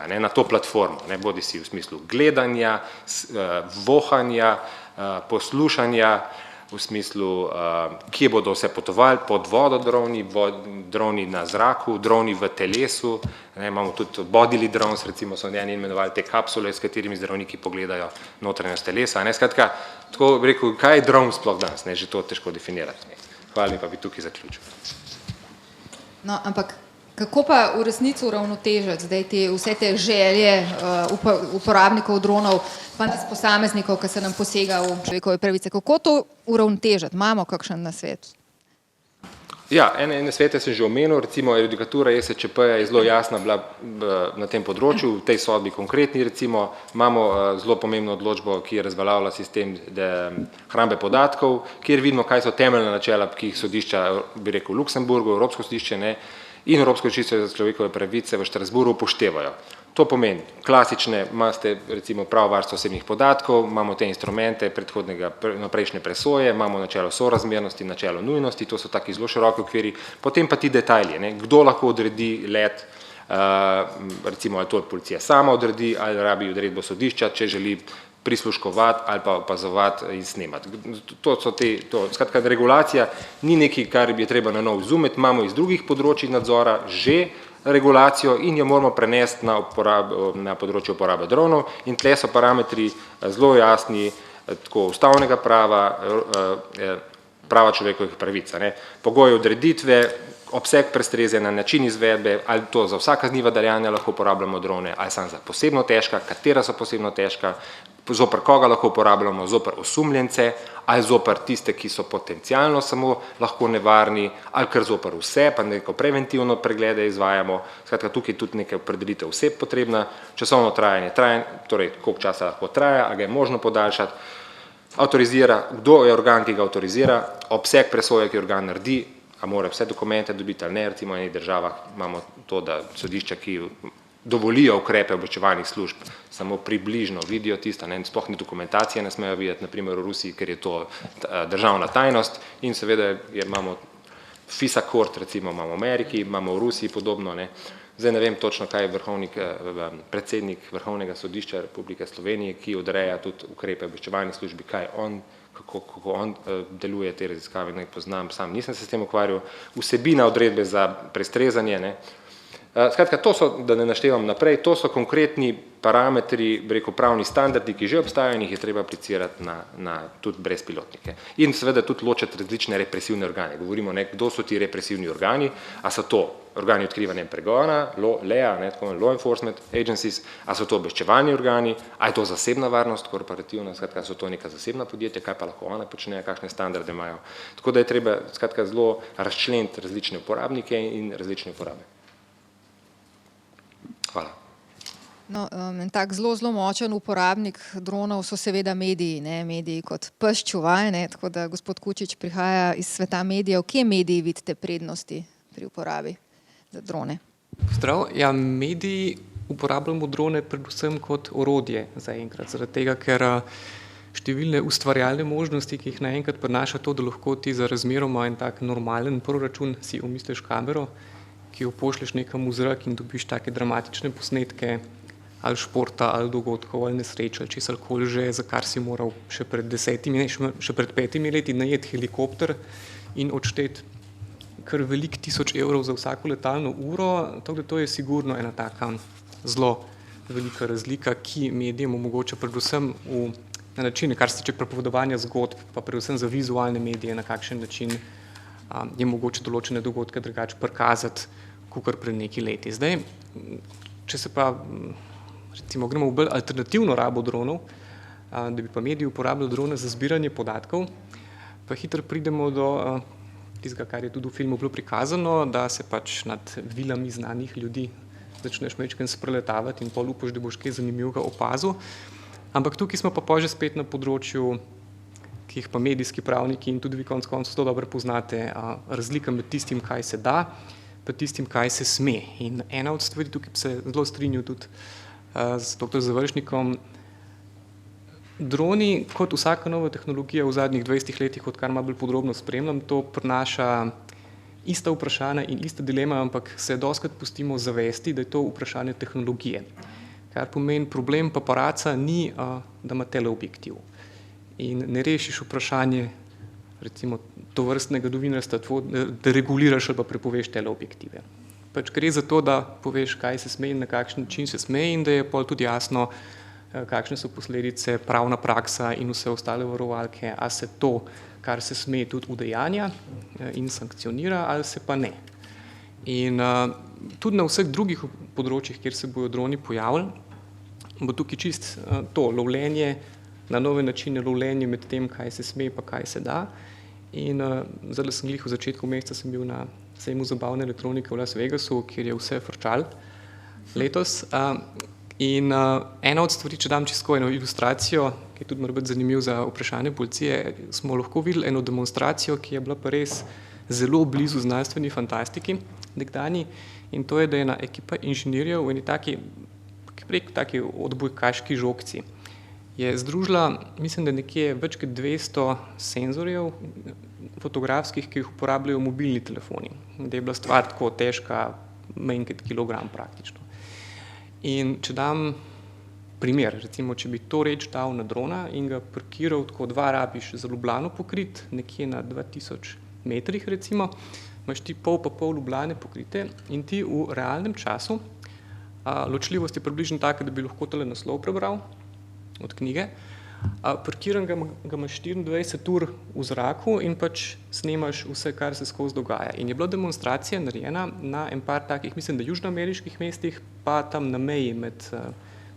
na to platformo, bodi si v smislu gledanja, vohanja, poslušanja, v smislu, kje bodo vse potovali, pod vodo droni na zraku, droni v telesu, imamo tudi bodily drones, recimo so eni imenovali te kapsule, s katerimi zdravniki pogledajo notranjost telesa. Skratka, tako bi rekel, kaj je dron sploh danes, že to težko definirati. Hvala lepa, bi tukaj zaključil. No, ampak kako pa v resnici uravnotežiti zdaj vse te želje uporabnikov dronov, pa nas posameznikov, ki se nam posega v človekove pravice? Kako to uravnotežiti? Imamo kakšen nasvet? Ja, ene svete sem že omenil, recimo judikatura ESČP je zelo jasna bila na tem področju, v tej sodbi konkretni recimo, imamo zelo pomembno odločbo, ki je razveljavila sistem hrambe podatkov, kjer vidimo, kaj so temeljna načela, ki jih sodišča, bi rekel, v Luksemburgu, Evropsko sodišče in Evropsko sodišče za človekove pravice v Štrasburu upoštevajo. To pomeni, klasične imate recimo pravo varstvo osebnih podatkov, imamo te instrumente prejšnje presoje, imamo načelo sorazmernosti, načelo nujnosti, to so taki zelo široki okviri, potem pa ti detajli, kdo lahko odredi let, recimo ali to policija sama odredi, ali rabi odredbo sodišča, če želi prisluškovati ali pa opazovati in snemati. Skratka, regulacija ni nekaj, kar je treba na novo izumeti, imamo iz drugih področij nadzora že regulacijo in jo moramo prenesti na področju uporabe dronov in tle so parametri zelo jasni, tako ustavnega prava, prava človekovih pravic. Pogoji odreditve, obseg prestrezanja, način izvedbe, ali to za vsa kazniva dejanja lahko uporabljamo drone, ali samo za posebno težka, katera so posebno težka, zoper koga lahko uporabljamo, zoper osumljence, ali zoper tiste, ki so potencialno samo lahko nevarni, ali kar zoper vse, pa neko preventivno preglede izvajamo. Skratka, tukaj tudi nekaj opredelitev oseb potrebna, časovno trajanje, torej koliko časa lahko traja, a ga je možno podaljšati, avtorizira, kdo je organ, ki ga avtorizira, obseg presoje, ki organ naredi, a mora vse dokumente dobiti ali ne, recimo v enih državah imamo to, da sodišča, ki dovolijo ukrepe obveščevalnih služb, samo približno vidijo tisto, sploh ni dokumentacije, ne smejo videti, naprimer v Rusiji, ker je to državna tajnost in seveda imamo FISA Court recimo imamo v Ameriki, imamo v Rusiji podobno, ne. Zdaj ne vem točno, kaj je predsednik Vrhovnega sodišča Republike Slovenije, ki odreja tudi ukrepe obveščevalnih službi, kako on deluje te raziskave, ne poznam, sam nisem se s tem ukvarjal, vsebina odredbe za prestrezanje, ne. Skratka, to so, da ne naštevam naprej, to so konkretni parametri, pravni standardi, ki že obstajajo in jih je treba aplicirati na tudi brezpilotnike. In seveda tudi ločiti različne represivne organe. Govorimo, kdo so ti represivni organi, a so to organi odkrivanja in pregona, LEA, Law Enforcement Agencies, a so to obveščevalni organi, a je to zasebna varnost, korporativna, skratka, so to neka zasebna podjetja, kaj pa lahko ona počnejo, kakšne standarde imajo. Tako da je treba, skratka, zelo razčleniti različne uporabnike in različne uporabe. Hvala. No, en tak zelo močen uporabnik dronov so seveda mediji, mediji kot pes čuvaj, tako da gospod Kučič prihaja iz sveta medijev. Kje mediji vidite prednosti pri uporabi za drone? Zdrav, ja, mediji uporabljamo drone predvsem kot orodje zaenkrat, zaradi tega, ker številne ustvarjalne možnosti, ki jih naenkrat prinaša to, da lahko ti za razmeroma en tak normalen proračun si umisliš kamero, ki jo pošlješ nekam v zrak in dobiš take dramatične posnetke ali športa, ali dogodkov, ali nesreč, ali česarkoli že, za kar si moral še pred 5 leti najeti helikopter in odšteti kar velik 1000 evrov za vsako letalno uro, tako da to je sigurno ena taka zelo velika razlika, ki medijem omogoča predvsem na načine, kar se tiče prepovedovanja zgodb, pa predvsem za vizualne medije, na kakšen način je mogoče določene dogodke drugače prikazati, kakor pred nekaj leti. Zdaj, če se pa recimo gremo v bolj alternativno rabo dronov, da bi pa mediji uporabljali drone za zbiranje podatkov, pa hitro pridemo do tistega, kar je tudi v filmu bilo prikazano, da se pač nad vilami znanih ljudi začneš majčkeno spreletavati in pol upaš, da boš kaj zanimivega opazil. Ampak tukaj smo pa že spet na področju, ki jih pa medijski pravniki in tudi vi konec koncev zelo dobro poznate, razlika med tistim, kaj se da, pa tistim, kaj se sme. In ena od stvari, tukaj se zelo strinjam tudi z dr. Završnikom, droni, kot vsaka nova tehnologija v zadnjih 20 letih, odkar malo bolj podrobno spremljam, to prinaša ista vprašanja in ista dilema, ampak se dostikrat pustimo zavesti, da je to vprašanje tehnologije. Kar pomeni, problem paparaca ni, da ima teleobjektiv. In ne rešiš vprašanje, recimo, tovrstnega novinarstva, da reguliraš ali pa prepoveš teleobjektive. Pač gre za to, da poveš, kaj se sme in na kakšen način se sme in da je pol tudi jasno, kakšne so posledice, pravna praksa in vse ostale varovalke, a se to, kar se sme, tudi udejanja in sankcionira, ali se pa ne. In tudi na vseh drugih področjih, kjer se bojo droni pojavili, bo tukaj čist to lovljenje, na nove načine lovljenje med tem, kaj se sme pa kaj se da. In zdaj sem glih v začetku meseca sem bil na sejmu zabavne elektronike v Las Vegasu, kjer je vse frčalo letos. In ena od stvari, če dam čisto eno ilustracijo, ki je tudi mora biti zanimiv za vprašanje policije, smo lahko videli eno demonstracijo, ki je bila pa res zelo blizu znanstveni fantastiki nekdanji, in to je, da je ena ekipa inženirjev v eni taki odbojkaški žogci je združila, mislim, da nekje več kot 200 senzorjev fotografskih, ki jih uporabljajo mobilni telefoni. Da je bila stvar tako težka, manj kot kilogram praktično. In če dam primer, recimo, če bi to reč dal na drona in ga parkiral tako, 2 rabiš za Ljubljano pokrit, nekje na 2000 metrih recimo, imaš ti pol Ljubljane pokrite in ti v realnem času, ločljivost je približno taka, da bi lahko tale naslov prebral od knjige, parkiran ga imaš 24 ur v zraku in pač snemaš vse, kar se skozi dogaja. In je bila demonstracija narejena na en par takih, mislim, da južnoameriških mestih, pa tam na meji med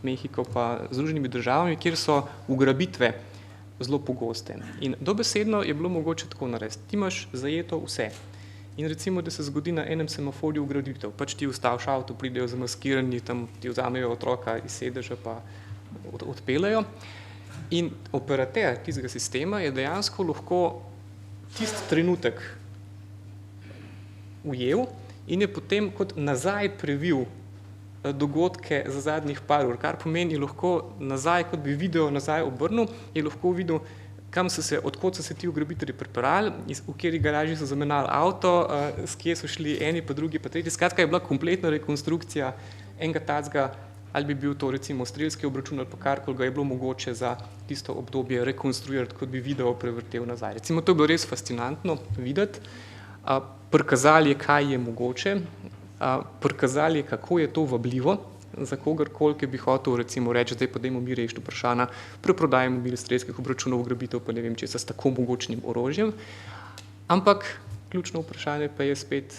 Mehiko pa Združenimi državami, kjer so ugrabitve zelo pogoste. In dobesedno je bilo mogoče tako narediti. Ti imaš zajeto vse. In recimo, da se zgodi na enem semaforju ugrabitev, pač ti ustaviš avto, pridejo zamaskirani, tam ti vzamejo otroka iz sedeža pa odpeljejo. In operater tistega sistema je dejansko lahko tisti trenutek ujel in je potem kot nazaj previl dogodke za zadnjih par ur, kar pomeni lahko nazaj, kot bi video nazaj obrnil, je lahko videl odkot so se ti ugrabitelji pripeljali, v kateri garaži so zamenjali avto, s kje so šli eni, pa drugi, pa tretji. Skratka je bila kompletna rekonstrukcija enega tacga, ali bi bil to recimo strelski obračun ali pa karkoli ga je bilo mogoče za tisto obdobje rekonstruirati, kot bi video prevrtel nazaj. Recimo to je bilo res fascinantno videti, prikazali je, kaj je mogoče, prikazali je, kako je to vabljivo za kogarkoli, ki bi hotel recimo reči, zdaj pa dajmo mi rešiti vprašanja preprodaje mobil strelskih obračunov, ugrabitev pa ne vem česa s tako mogočnim orožjem. Ampak ključno vprašanje pa je spet,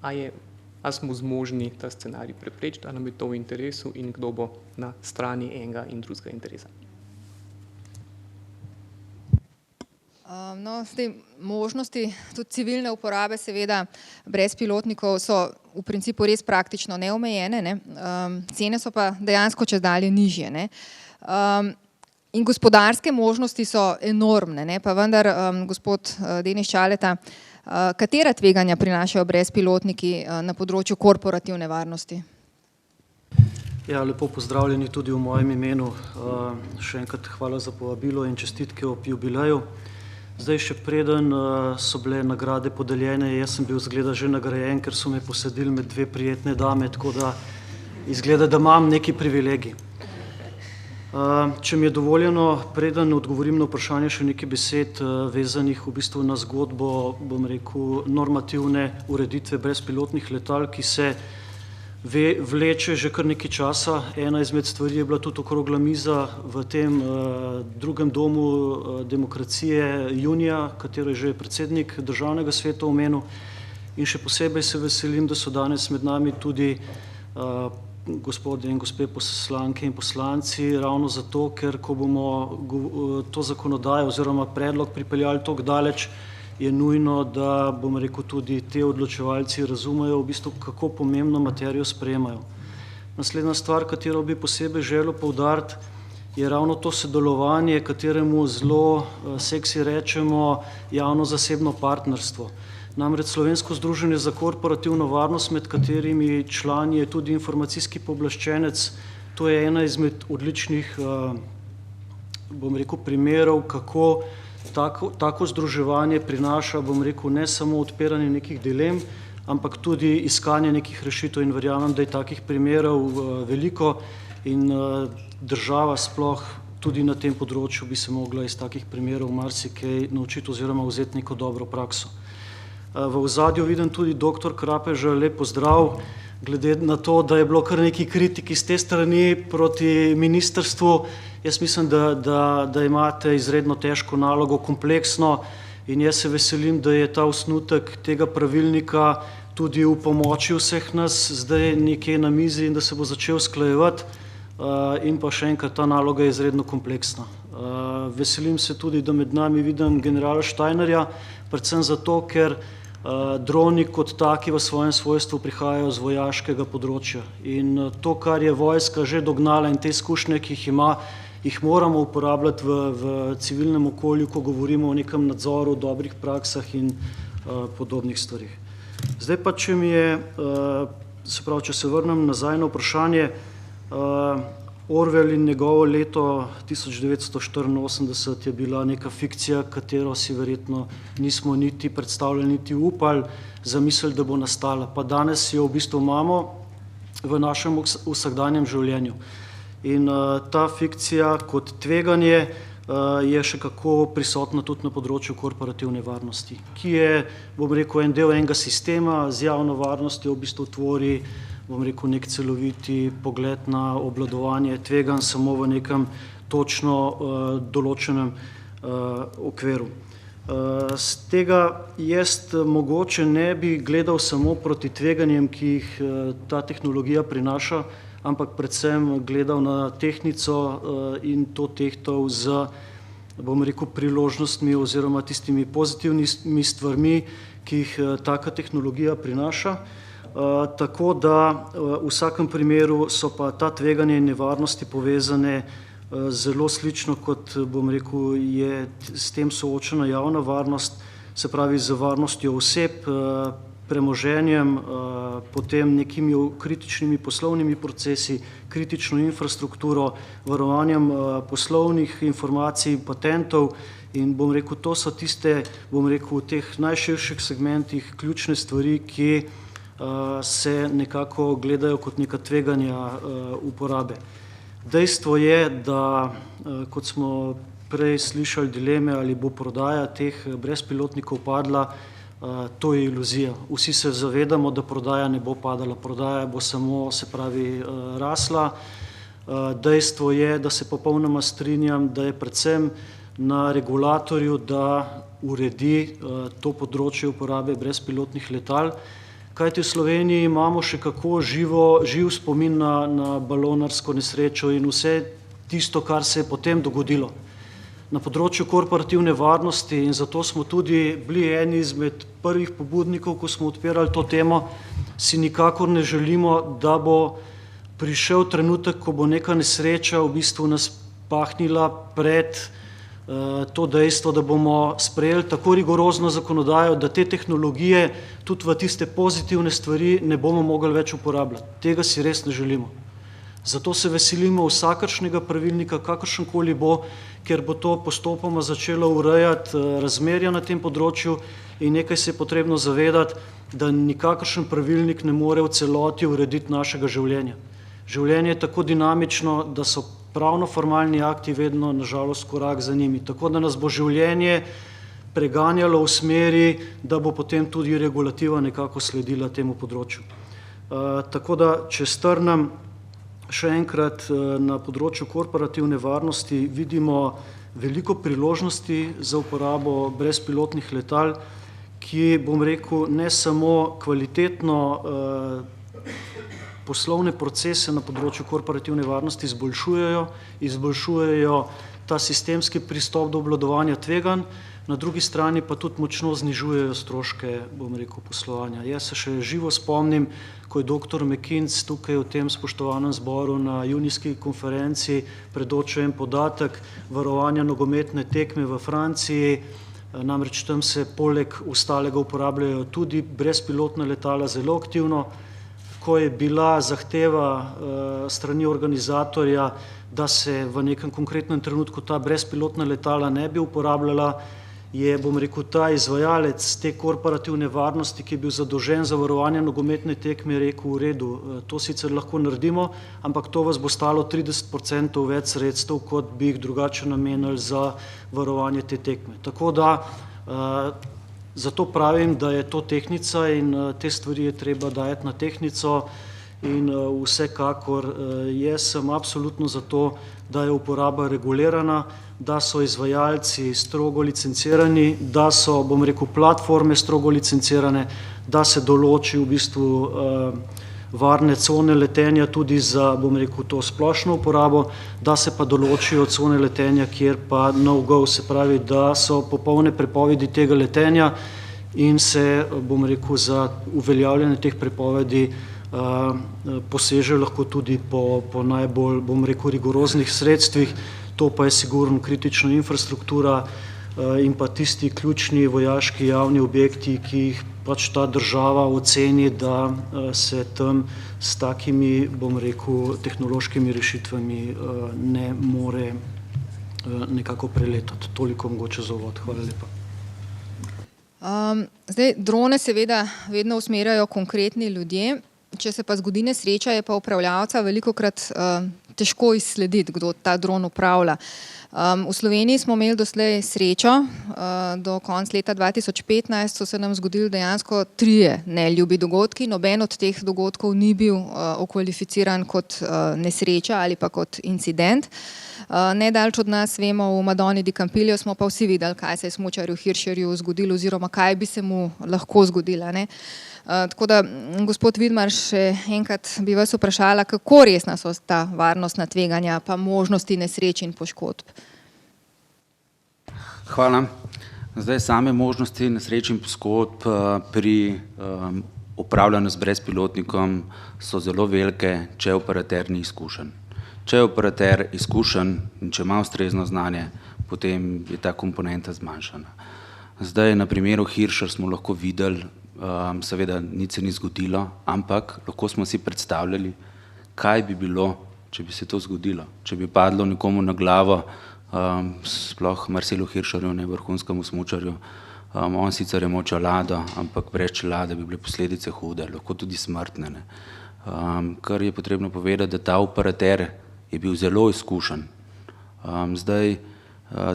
a smo zmožni ta scenarij preprečiti, a nam je to v interesu in kdo bo na strani enega in drugega interesa. No, zdaj, možnosti tudi civilne uporabe seveda brezpilotnikov so v principu res praktično neomejene, ne? Cene so pa dejansko čedalje nižje, ne? In gospodarske možnosti so enormne, ne? Pa vendar, gospod Denis Čaleta, katera tveganja prinašajo brezpilotniki na področju korporativne varnosti? Ja, lepo pozdravljeni tudi v mojem imenu. Še enkrat hvala za povabilo in čestitke ob jubileju. Zdaj še preden so bile nagrade podeljene, jaz sem bil zgleda že nagrajen, ker so me posadili med dve prijetne dame, tako da izgleda, da imam neki privilegij. Če mi je dovoljeno, preden odgovorim na vprašanje, še nekaj besed vezanih v bistvu na zgodbo, bom rekel, normativne ureditve brezpilotnih letal, ki se vleče že kar nekaj časa. Ena izmed stvari je bila tudi okrogla miza v tem drugem domu demokracije junija, katero je že predsednik Državnega sveta omenil. In še posebej se veselim, da so danes med nami tudi gospodje in gospe poslanke in poslanci, ravno zato, ker ko bomo to zakonodajo oziroma predlog pripeljali toliko daleč, je nujno, da, bom rekel, tudi te odločevalci razumejo v bistvu, kako pomembno materijo sprejemajo. Naslednja stvar, katero bi posebej želel poudariti, je ravno to sodelovanje, kateremu zelo seksi rečemo javno-zasebno partnerstvo. Namreč Slovensko združenje za korporativno varnost, med katerimi člani je tudi informacijski pooblaščenec, to je ena izmed odličnih, bom rekel, primerov, kako tako združevanje prinaša, bom rekel, ne samo odpiranje nekih dilem, ampak tudi iskanje nekih rešitev in verjamem, da je takih primerov veliko in država sploh tudi na tem področju bi se mogla iz takih primerov marsikaj naučiti oziroma vzeti neko dobro prakso. V ozadju vidim tudi doktor Krapeža, lep pozdrav, glede na to, da je bilo kar nekaj kritik iz te strani proti ministrstvu. Jaz mislim, da imate izredno težko nalogo, kompleksno in jaz se veselim, da je ta osnutek tega pravilnika tudi v pomoči vseh nas zdaj nekje na mizi in da se bo začel usklajevati in pa še enkrat, ta naloga je izredno kompleksna. Veselim se tudi, da med nami vidim generala Steinerja, predvsem zato, ker droni kot taki v svojem svojstvu prihajajo z vojaškega področja in to, kar je vojska že dognala in te izkušnje, ki jih ima, jih moramo uporabljati v civilnem okolju, ko govorimo o nekem nadzoru, dobrih praksah in podobnih stvarih. Zdaj pa, če mi je, se pravi, če se vrnem nazaj na vprašanje, Orwell in njegovo leto 1984 je bila neka fikcija, katero si verjetno nismo niti predstavljali, niti upali zamisliti, da bo nastala. Pa danes jo v bistvu imamo v našem vsakdanjem življenju. In ta fikcija kot tveganje je še kako prisotna tudi na področju korporativne varnosti, ki je, bom rekel, en del enega sistema z javno varnostjo v bistvu tvori, bom rekel, nek celoviti pogled na obvladovanje tveganj samo v nekem točno določenem okviru. Z tega jaz mogoče ne bi gledal samo proti tveganjem, ki jih ta tehnologija prinaša, ampak predvsem gledal na tehtnico in to tehtal z, bom rekel, priložnostmi oziroma tistimi pozitivnimi stvarmi, ki jih taka tehnologija prinaša. Tako da v vsakem primeru so pa ta tveganja in nevarnosti povezane zelo slično, kot, bom rekel, je s tem soočena javna varnost, se pravi z varnostjo oseb, premoženjem, potem nekimi kritičnimi poslovnimi procesi, kritično infrastrukturo, varovanjem poslovnih informacij, patentov in bom rekel, to so tiste, bom rekel, v teh najširših segmentih ključne stvari, ki se nekako gledajo kot neka tveganja uporabe. Dejstvo je, da kot smo prej slišali dileme, ali bo prodaja teh brezpilotnikov padla, to je iluzija. Vsi se zavedamo, da prodaja ne bo padala, prodaja bo samo, se pravi, rasla. Dejstvo je, da se popolnoma strinjam, da je predvsem na regulatorju, da uredi to področje uporabe brezpilotnih letal, kajti v Sloveniji imamo še kako živ spomin na balonarsko nesrečo in vse tisto, kar se je potem dogodilo. Na področju korporativne varnosti in zato smo tudi bili eni izmed prvih pobudnikov, ko smo odpirali to temo, si nikakor ne želimo, da bo prišel trenutek, ko bo neka nesreča v bistvu nas pahnila pred to dejstvo, da bomo sprejeli tako rigorozno zakonodajo, da te tehnologije tudi v tiste pozitivne stvari ne bomo mogli več uporabljati. Tega si res ne želimo. Zato se veselimo vsakršnega pravilnika, kakršenkoli bo, ker bo to postopoma začelo urejati razmerja na tem področju in nekaj se je potrebno zavedati, da nikakršen pravilnik ne more v celoti urediti našega življenja. Življenje je tako dinamično, da so pravno-formalni akti vedno, nažalost, korak za njimi. Tako da nas bo življenje preganjalo v smeri, da bo potem tudi regulativa nekako sledila temu področju. Tako da, če strnem, še enkrat na področju korporativne varnosti vidimo veliko priložnosti za uporabo brezpilotnih letal, ki, bom rekel, ne samo kvalitetno poslovne procese na področju korporativne varnosti izboljšujejo ta sistemski pristop do obvladovanja tveganj, na drugi strani pa tudi močno znižujejo stroške, bom rekel, poslovanja. Jaz se še živo spomnim, ko je dr. Mekinc tukaj v tem spoštovanem zboru na junijski konferenci predočil en podatek varovanja nogometne tekme v Franciji, namreč tam se poleg ostalega uporabljajo tudi brezpilotna letala zelo aktivno. Ko je bila zahteva strani organizatorja, da se v nekem konkretnem trenutku ta brezpilotna letala ne bi uporabljala, je, bom rekel, ta izvajalec te korporativne varnosti, ki je bil zadolžen za varovanje nogometne tekme, rekel, v redu, to sicer lahko naredimo, ampak to vas bo stalo 30% več sredstev, kot bi jih drugače namenili za varovanje te tekme. Tako da zato pravim, da je to tehtnica in te stvari je treba dajati na tehtnico in vsekakor jaz sem absolutno za to, da je uporaba regulirana, da so izvajalci strogo licencirani, da so, bom rekel, platforme strogo licencirane, da se določi v bistvu varne cone letenja tudi za, bom rekel, to splošno uporabo, da se pa določijo cone letenja, kjer pa no-go, se pravi, da so popolne prepovedi tega letenja in se, bom rekel, za uveljavljanje teh prepovedi poseže lahko tudi po najbolj, bom rekel, rigoroznih sredstvih, to pa je sigurno kritična infrastruktura in pa tisti ključni vojaški javni objekti, ki jih pač ta država oceni, da se tam s takimi, bom rekel, tehnološkimi rešitvami ne more nekako preletati. Toliko mogoče za uvod. Hvala lepa. Zdaj, drone seveda vedno usmerjajo konkretni ljudje, če se pa zgodi nesreča, je pa upravljavca velikokrat težko izslediti, kdo ta dron upravlja. V Sloveniji smo imeli doslej srečo, do konca leta 2015 so se nam zgodili dejansko 3 neljubi dogodki, noben od teh dogodkov ni bil okvalificiran kot nesreča ali pa kot incident. Nedaleč od nas vemo, v Madoni di Campiglio smo pa vsi videli, kaj se je smučarju Hirscherju zgodilo oziroma kaj bi se mu lahko zgodilo. Tako da, gospod Vidmar, še enkrat bi vas vprašala, kako resna so ta varnostna tveganja pa možnosti nesreč in poškodb? Hvala. Zdaj, same možnosti nesreč in poškodb pri upravljanju z brezpilotnikom so zelo velike, če operater ni izkušen. Če je operater izkušen in če ima ustrezno znanje, potem je ta komponenta zmanjšana. Zdaj, na primeru Hirscher smo lahko videli seveda nič se ni zgodilo, ampak lahko smo si predstavljali, kaj bi bilo, če bi se to zgodilo, če bi padlo nekomu na glavo, sploh Marcelu Hiršarju, ne vrhunskemu smučarju. On sicer je imel čelado, ampak brez čelade bi bile posledice hude, lahko tudi smrtne. Ne. Kar je potrebno povedati, da ta operater je bil zelo izkušen. Zdaj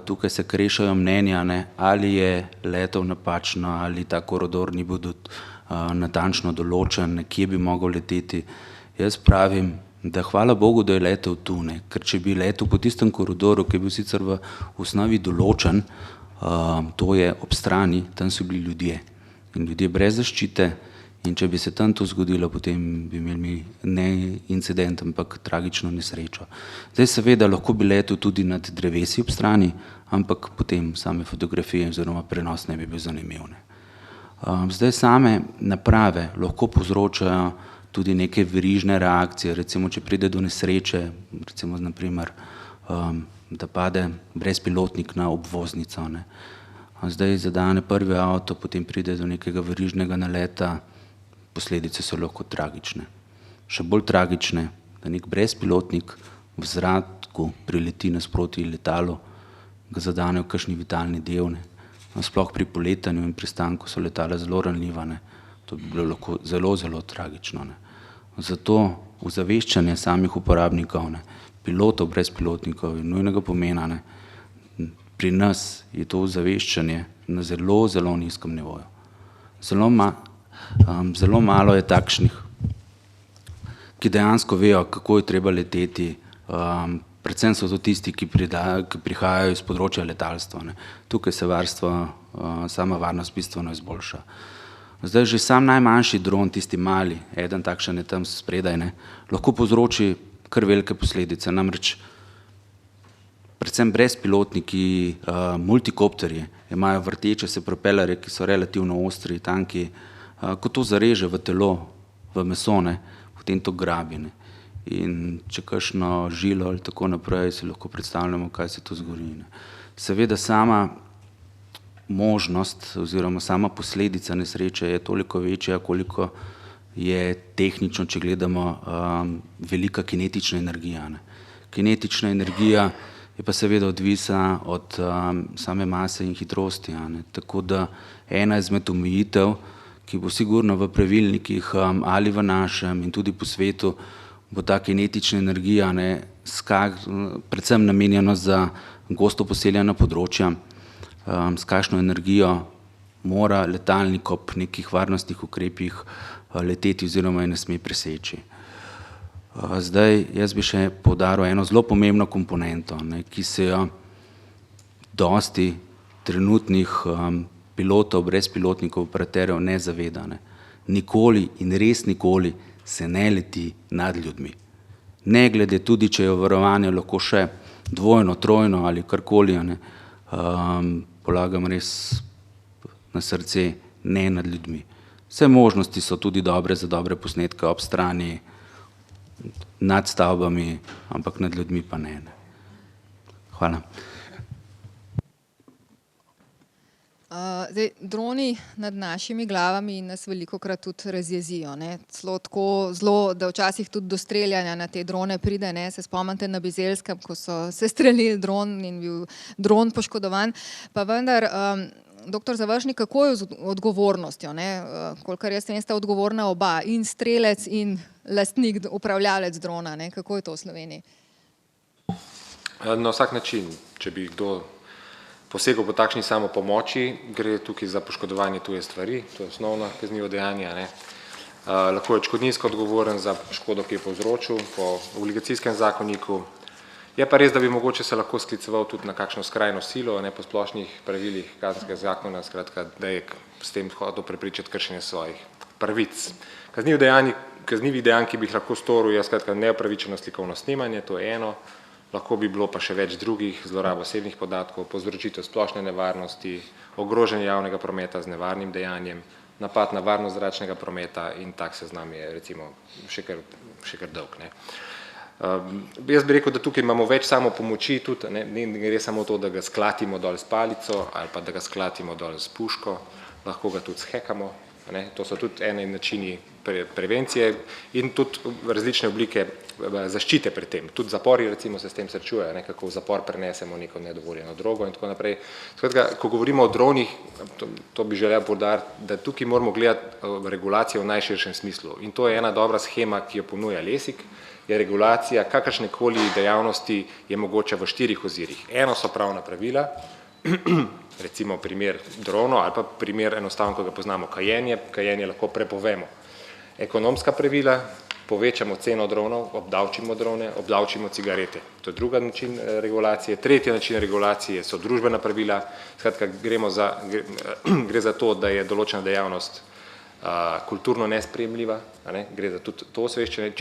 tukaj se krešajo mnenja, ne, ali je letel napačno, ali ta koridor ni bil natančno določen, kje bi mogel leteti. Jaz pravim, da hvala Bogu, da je letel tu, ne, ker če bi letel po tistem koridorju, ki je bil sicer v osnovi določen, to je ob strani, tam so bili ljudje in ljudje brez zaščite, in če bi se tam to zgodilo, potem bi imeli ne incident, ampak tragično nesrečo. Zdaj seveda lahko bi letel tudi nad drevesi ob strani, ampak potem same fotografije oziroma prenos ne bi bil zanimiv. Zdaj same naprave lahko povzročajo tudi neke verižne reakcije, recimo če pride do nesreče, recimo naprimer, da pade brezpilotnik na obvoznico. Ne. Zdaj zadane prvi avto, potem pride do nekega verižnega naleta, posledice so lahko tragične. Še bolj tragične, da nek brezpilotnik v zraku prileti nasproti letalu, ga zadenejo kakšni vitalni del. Sploh pri poletanju in pristanku so letala zelo ranljiva. Ne. To bi bilo lahko zelo, zelo tragično. Ne. Zato ozaveščanje samih uporabnikov, ne, pilotov, brezpilotnikov je nujnega pomena. Ne. Pri nas je to ozaveščanje na zelo, zelo nizkem nivoju. Zelo malo je takšnih, ki dejansko vejo, kako je treba leteti. Predvsem so to tisti, ki prihajajo iz področja letalstva. Ne. Tukaj se sama varnost bistveno izboljša. Zdaj že sam najmanjši dron, tisti mali, eden takšen je tam spredaj, ne, lahko povzroči kar velike posledice. Namreč predvsem brezpilotniki, multikopterji imajo vrteče se propelerje, ki so relativno ostri, tanki. Ko to zareže v telo, v meso, ne, potem to grabi. Ne. In če kakšno žilo ali tako naprej, si lahko predstavljamo, kaj se to zgodi. Ne. Seveda sama možnost oziroma sama posledica nesreče je toliko večja, koliko je tehnično, če gledamo, velika kinetična energija. Ne. Kinetična energija je pa seveda odvisna od same mase in hitrosti. Ne. Tako da ena izmed omejitev, ki bo sigurno v pravilnikih ali v našem in tudi po svetu, bo ta kinetična energija, ne, predvsem namenjena za gosto poseljena področja, s kakšno energijo mora letalnik ob nekih varnostnih ukrepih leteti oziroma je ne sme preseči. Zdaj, jaz bi še poudaril eno zelo pomembno komponento, ne, ki se jo dosti trenutnih pilotov, brezpilotnikov, operaterjev ne zaveda. Ne. Nikoli in res nikoli se ne leti nad ljudmi. Ne glede tudi, če je varovanje lahko še dvojno, trojno ali karkoli, ne, polagam res na srce, ne nad ljudmi. Vse možnosti so tudi dobre za dobre posnetke ob strani, nad stavbami, ampak nad ljudmi pa ne. Hvala. Zdaj, droni nad našimi glavami nas velikokrat tudi razjezijo. Ne. Celo tako zelo, da včasih tudi do streljanja na te drone pride. Ne. Se spomnite na Bizelskem, ko so se streljili dron in bil dron poškodovan. Pa vendar, doktor Završnik, kako je z odgovornostjo? Ne? Kolikor jaz vem, sta odgovorna oba, in strelec in lastnik, upravljalec drona. Ne? Kako je to v Sloveniji? Na vsak način, če bi kdo posegel po takšni samopomoči, gre tukaj za poškodovanje tuje stvari, to je osnovno kaznivo dejanje. Ne? Lahko je odškodninsko odgovoren za škodo, ki je povzročil po obligacijskem zakoniku. Je pa res, da bi mogoče se lahko skliceval tudi na kakšno skrajno silo, ne, po splošnih pravilih kazenskega zakona, skratka, da je s tem hotel prepričati kršenje svojih pravic. Kaznivih dejanj, ki bi jih lahko storil, je skratka neopravičeno slikovno snemanje, to je eno. Lahko bi bilo pa še več drugih, zloraba osebnih podatkov, povzročitev splošne nevarnosti, ogrožanje javnega prometa z nevarnim dejanjem, napad na varnost zračnega prometa in tak seznam je recimo še kar dolg. Ne. Jaz bi rekel, da tukaj imamo več samopomoči, tudi ne gre samo to, da ga sklatimo dol s palico ali pa da ga sklatimo dol s puško, lahko ga tudi shekamo, To so tudi ene načini prevencije in tudi različne oblike zaščite pred tem. Tudi zapori recimo se s tem srečujejo, kako v zapor prenesemo neko nedovoljeno drogo in tako naprej. Skratka, ko govorimo o dronih, to bi želel poudariti, da tukaj moramo gledati regulacijo v najširšem smislu. In to je ena dobra shema, ki jo ponuja LESIK, je regulacija kakršnekoli dejavnosti je mogoče v 4 ozirih. Eno so pravna pravila, recimo primer drono ali pa primer enostavno, ko ga poznamo, kajenje lahko prepovemo. Ekonomska pravila, povečamo ceno dronov, obdavčimo drone, obdavčimo cigarete. To je druga način regulacije. Tretji način regulacije so družbena pravila. Skratka, gre za to, da je določena dejavnost kulturno nesprejemljiva, gre za tudi to osveščanje.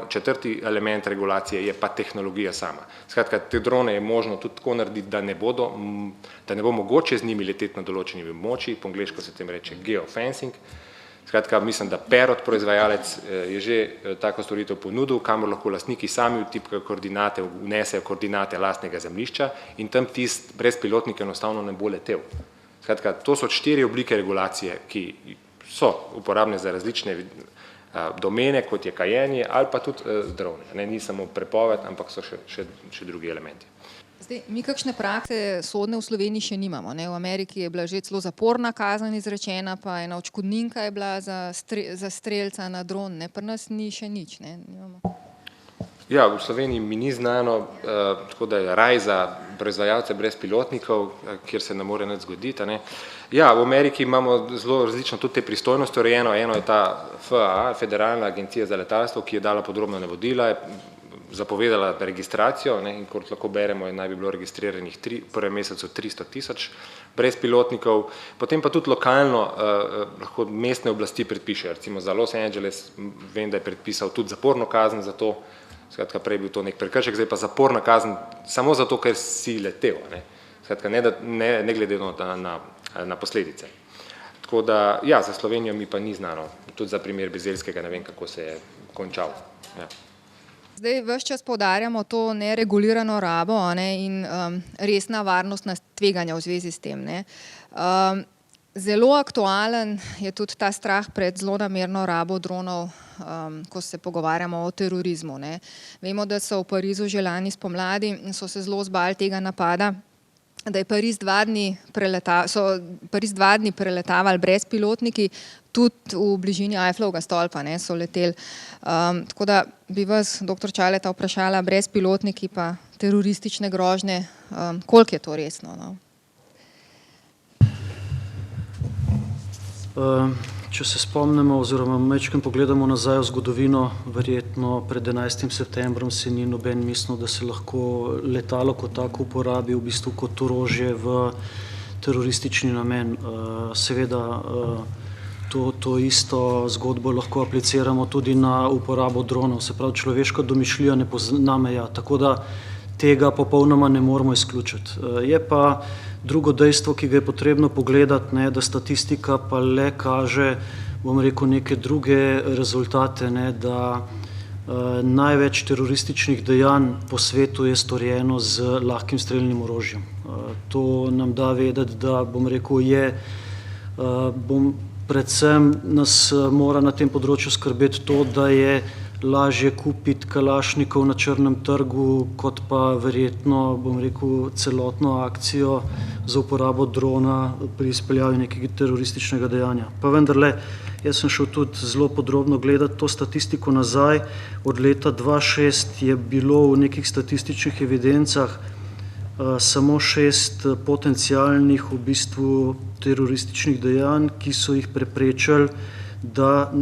Četrti element regulacije je pa tehnologija sama. Skratka, te drone je možno tudi tako narediti, da ne bo mogoče z njimi leteti na določenih območjih, po angleško se tem reče geofencing. Skratka, mislim, da Perot, proizvajalec, je že tako storitev ponudil, kamor lahko lastniki sami vtipkajo koordinate, vnesejo koordinate lastnega zemljišča in tam tisti brezpilotnik enostavno ne bo letel. Skratka, to so 4 oblike regulacije, ki so uporabne za različne domene, kot je kajenje ali pa tudi drone. Ni samo prepoved, ampak so še drugi elementi. Zdaj, mi kakšne prakse sodne v Sloveniji še nimamo. V Ameriki je bila že celo zaporna kazen izrečena, pa ena odškodninka je bila za strelca na dron. Pri nas ni še nič. Ja, v Sloveniji mi ni znano, tako da je raj za proizvajalce brezpilotnikov, kjer se ne more nič zgoditi. Ja, v Ameriki imamo zelo različno tudi te pristojnosti urejeno. Eno je ta FAA, Federalna agencija za letalstvo, ki je dala podrobna navodila, zapovedala registracijo in kot lahko beremo, naj bi bilo registriranih v prvem mesecu 300,000 brezpilotnikov, potem pa tudi lokalno lahko mestne oblasti predpišejo. Recimo za Los Angeles vem, da je predpisal tudi zaporno kazen za to, skratka prej bil to nek prekršek, zdaj pa zaporna kazen samo zato, ker si letel, skratka ne glede na posledice. Tako da, ja, za Slovenijo mi pa ni znano, tudi za primer Bizeljskega ne vem, kako se je končal. Ja. Zdaj, ves čas poudarjamo to neregulirano rabo in resna varnostna tveganja v zvezi s tem. Zelo aktualen je tudi ta strah pred zlonamerno rabo dronov, ko se pogovarjamo o terorizmu. Vemo, da so v Parizu že lani spomladi in so se zelo zbali tega napada, da je Pariz 2 dni preletavali brezpilotniki, tudi v bližini Eiffelovega stolpa so leteli. Tako da bi vas, dr. Čaleta, vprašala, brezpilotniki pa teroristične grožnje, koliko je to resno? Če se spomnimo oziroma majčkeno pogledamo nazaj v zgodovino, verjetno pred 11. septembrom si ni noben mislil, da se lahko letalo kot tako uporabi v bistvu kot orožje v teroristični namen. Seveda to isto zgodbo lahko apliciramo tudi na uporabo dronov, se pravi človeška domišljija ne pozna meja, tako da tega popolnoma ne moremo izključiti. Je pa drugo dejstvo, ki ga je potrebno pogledati, da statistika pa le kaže, bom rekel, neke druge rezultate, da največ terorističnih dejanj po svetu je storjeno z lahkim strelnim orožjem. To nam da vedeti, da, bom rekel, predvsem nas mora na tem področju skrbeti to, da je lažje kupiti kalašnikov na črnem trgu, kot pa verjetno, bom rekel, celotno akcijo za uporabo drona pri izpeljavi nekega terorističnega dejanja. Pa vendarle, jaz sem šel tudi zelo podrobno gledati to statistiko nazaj. Od leta 2006 je bilo v nekih statističnih evidencah samo 6 potencialnih v bistvu terorističnih dejanj, ki so jih preprečili, da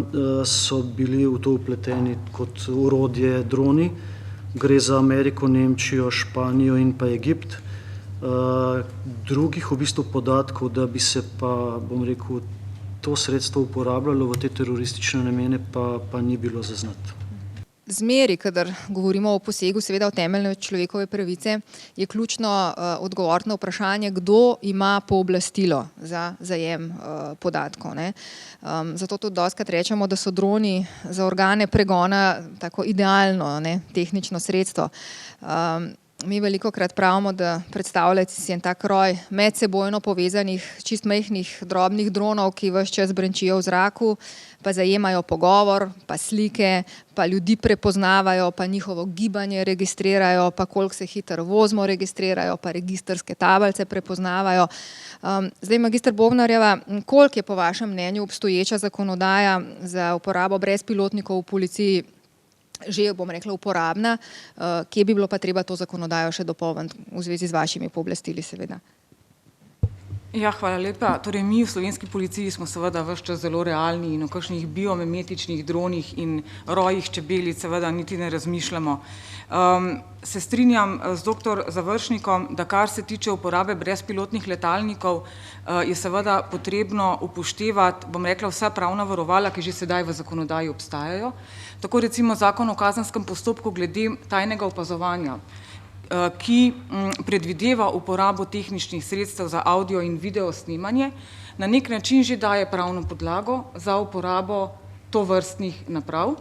so bili v to vpleteni kot orodje droni. Gre za Ameriko, Nemčijo, Španijo in pa Egipt. Drugih v bistvu podatkov, da bi se pa, bom rekel, to sredstvo uporabljalo v te teroristične namene, pa ni bilo zaznati. Zmeri, kadar govorimo o posegu, seveda o temeljne človekove pravice, je ključno odgovor na vprašanje, kdo ima pooblastilo za zajem podatkov. Zato tudi dostikrat rečemo, da so droni za organe pregona tako idealno tehnično sredstvo. mi velikokrat pravimo, da predstavljate si en tak roj medsebojno povezanih, čist majhnih, drobnih dronov, ki ves čas brenčijo v zraku, pa zajemajo pogovor, pa slike, pa ljudi prepoznavajo, pa njihovo gibanje registrirajo, pa koliko se hitro vozimo registrirajo, pa registrske tablice prepoznavajo. Zdaj, magister Bobnarjeva, koliko je po vašem mnenju obstoječa zakonodaja za uporabo brezpilotnikov v policiji že, bom rekla, uporabna, kje bi bilo pa treba to zakonodajo še dopolniti v zvezi z vašimi pooblastili, seveda? Ja, hvala lepa. Torej, mi v slovenski policiji smo seveda ves čas zelo realni in o kakšnih biomimetičnih dronih in rojih čebelic seveda niti ne razmišljamo. Se strinjam z dr. Završnikom, da kar se tiče uporabe brezpilotnih letalnikov, je seveda potrebno upoštevati, bom rekla, vsa pravna varovala, ki že sedaj v zakonodaji obstajajo. Tako recimo Zakon o kazenskem postopku glede tajnega opazovanja, ki predvideva uporabo tehničnih sredstev za audio in video snemanje, na nek način že daje pravno podlago za uporabo tovrstnih naprav.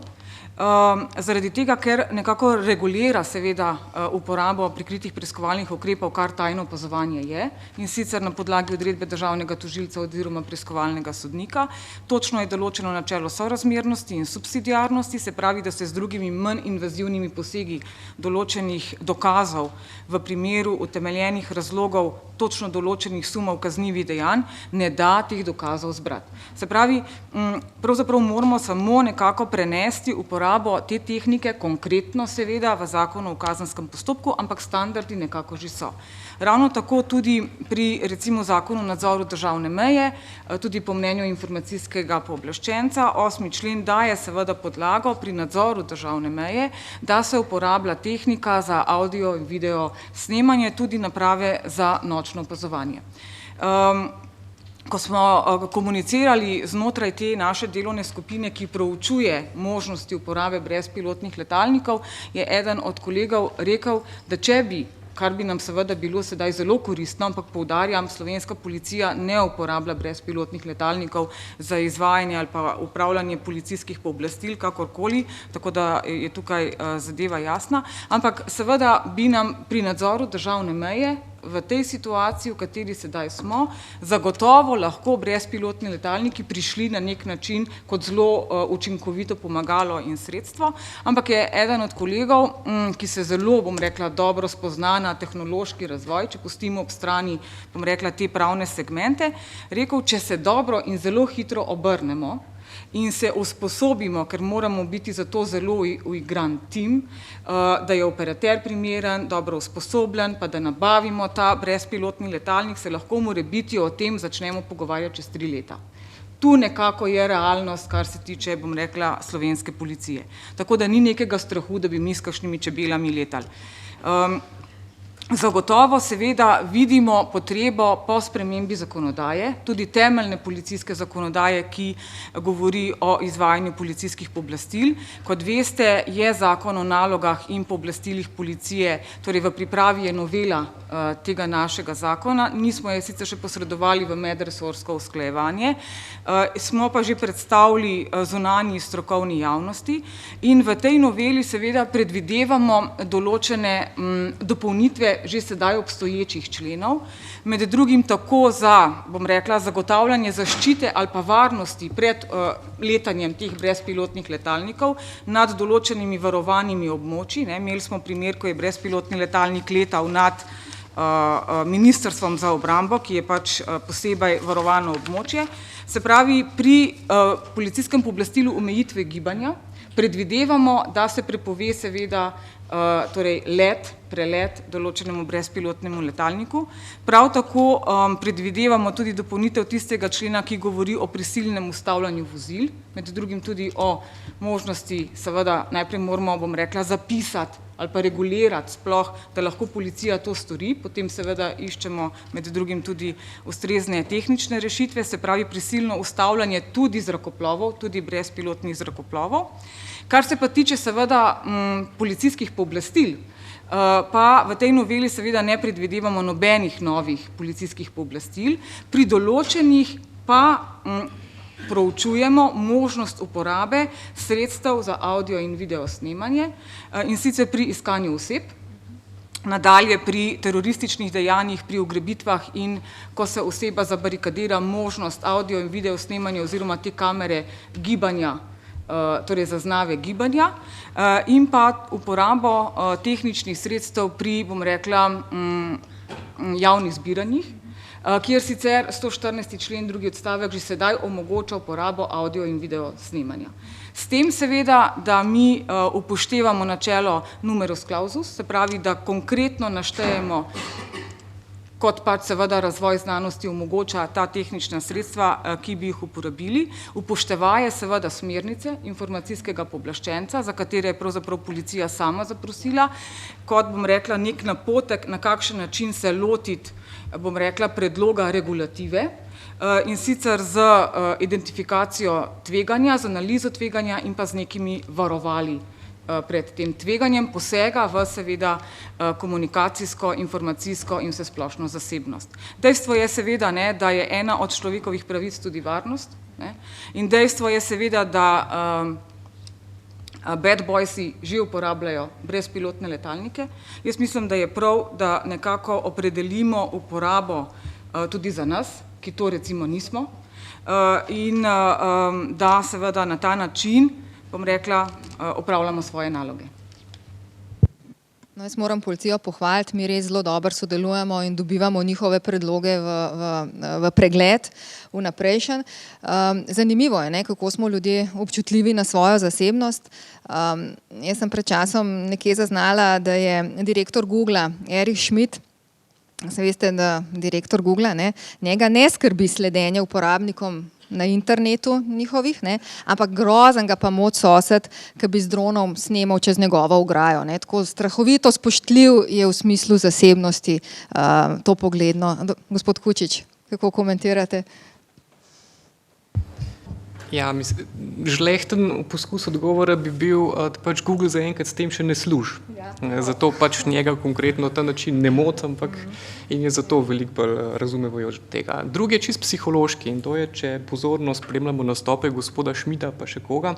Zaradi tega, ker nekako regulira seveda uporabo prikritih preiskovalnih ukrepov, kar tajno opazovanje je, in sicer na podlagi odredbe državnega tožilca oziroma preiskovalnega sodnika. Točno je določeno načelo sorazmernosti in subsidiarnosti, se pravi, da se z drugimi manj invazivnimi posegi določenih dokazov v primeru utemeljenih razlogov točno določenih sumov kaznivih dejanj ne da teh dokazov zbrati. Se pravi, pravzaprav moramo samo nekako prenesti uporabo te tehnike, konkretno seveda v Zakonu o kazenskem postopku, ampak standardi nekako že so. Ravno tako tudi pri recimo Zakonu o nadzoru državne meje, tudi po mnenju informacijskega pooblaščenca, 8. člen daje seveda podlago pri nadzoru državne meje, da se uporablja tehnika za audio in video snemanje, tudi naprave za nočno opazovanje. Ko smo komunicirali znotraj te naše delovne skupine, ki proučuje možnosti uporabe brezpilotnih letalnikov, je eden od kolegov rekel, da če bi, kar bi nam seveda bilo sedaj zelo koristno, ampak poudarjam, slovenska policija ne uporablja brezpilotnih letalnikov za izvajanje ali pa upravljanje policijskih pooblastil, kakorkoli, tako da je tukaj zadeva jasna, ampak seveda bi nam pri nadzoru državne meje v tej situaciji, v kateri sedaj smo, zagotovo lahko brezpilotni letalniki prišli na nek način kot zelo učinkovito pomagalo in sredstvo, ampak je eden od kolegov, ki se zelo, bom rekla, dobro spozna na tehnološki razvoj, če pustimo ob strani, bom rekla, te pravne segmente, rekel, če se dobro in zelo hitro obrnemo in se usposobimo, ker moramo biti za to zelo uigran tim, da je operater primeren, dobro usposobljen, pa da nabavimo ta brezpilotni letalnik, se lahko morebiti o tem začnemo pogovarjati čez 3 leta. Tu nekako je realnost, kar se tiče, bom rekla, slovenske policije. Tako da ni nekega strahu, da bi mi s kakšnimi čebelami letali. Zagotovo seveda vidimo potrebo po spremembi zakonodaje, tudi temeljne policijske zakonodaje, ki govori o izvajanju policijskih pooblastil. Kot veste, je Zakon o nalogah in pooblastilih policije, torej v pripravi je novela tega našega zakona, nismo je sicer še posredovali v medresorsko usklajevanje, smo pa že predstavili zunanji strokovni javnosti in v tej noveli seveda predvidevamo določene dopolnitve že sedaj obstoječih členov, med drugim tako za, bom rekla, zagotavljanje zaščite ali pa varnosti pred letanjem teh brezpilotnih letalnikov nad določenimi varovanimi območji. Imeli smo primer, ko je brezpilotni letalnik letal nad Ministrstvom za obrambo, ki je pač posebej varovano območje. Se pravi, pri policijskem pooblastilu omejitve gibanja predvidevamo, da se prepove seveda torej prelet določenemu brezpilotnemu letalniku. Prav tako predvidevamo tudi dopolnitev tistega člena, ki govori o prisilnem ustavljanju vozil, med drugim tudi o možnosti, seveda najprej moramo, bom rekla, zapisati ali pa regulirati sploh, da lahko policija to stori, potem seveda iščemo med drugim tudi ustrezne tehnične rešitve, se pravi prisilno ustavljanje tudi zrakoplovov, tudi brezpilotnih zrakoplovov. Kar se pa tiče seveda policijskih pooblastil, pa v tej noveli seveda ne predvidevamo nobenih novih policijskih pooblastil, pri določenih pa proučujemo možnost uporabe sredstev za audio in video snemanje in sicer pri iskanju oseb. nadalje pri terorističnih dejanjih, pri ugrabitvah in ko se oseba zabarikadira možnost audio in video snemanja oziroma te kamere gibanja, torej zaznave gibanja, in pa uporabo tehničnih sredstev pri, bom rekla, javnih zbiranjih, kjer sicer 114. člen drugi odstavek že sedaj omogoča uporabo audio in video snemanja. S tem seveda, da mi upoštevamo načelo numerus clausus, se pravi, da konkretno naštejemo, kot pač seveda razvoj znanosti omogoča ta tehnična sredstva, ki bi jih uporabili, upoštevaje seveda smernice informacijskega pooblaščenca, za katere je pravzaprav policija sama zaprosila, kot bom rekla nek napotek, na kakšen način se lotiti, bom rekla, predloga regulative, in sicer z identifikacijo tveganja, z analizo tveganja in pa z nekimi varovali pred tem tveganjem posega v seveda komunikacijsko, informacijsko in vsesplošno zasebnost. Dejstvo je seveda, da je ena od človekovih pravic tudi varnost, in dejstvo je seveda, da bad boysi že uporabljajo brezpilotne letalnike. Jaz mislim, da je prav, da nekako opredelimo uporabo tudi za nas, ki to recimo nismo, in da seveda na ta način, bom rekla, opravljamo svoje naloge. No, jaz moram policijo pohvaliti, mi res zelo dobro sodelujemo in dobivamo njihove predloge v pregled vnaprejšen. Zanimivo je, kako smo ljudje občutljivi na svojo zasebnost. Jaz sem pred časom nekje zaznala, da je direktor Googla, Erich Schmidt, se veste, da direktor Googla, njega ne skrbi sledenje uporabnikom na internetu njihovih, ampak grozen ga pa moč sosed, ki bi z dronom snemal čez njegovo ograjo. Tako strahovito spoštljiv je v smislu zasebnosti to pogledno. Gospod Kučič, kako komentirate? Ja, žlehten poskus odgovora bi bil, da pač Google zaenkrat s tem še ne služi. Zato pač njega konkretno ta način ne moti, ampak in je zato veliko bolj razumevajoč tega. Drugi je čist psihološki in to je, če pozorno spremljamo nastope gospoda Schmidta pa še koga,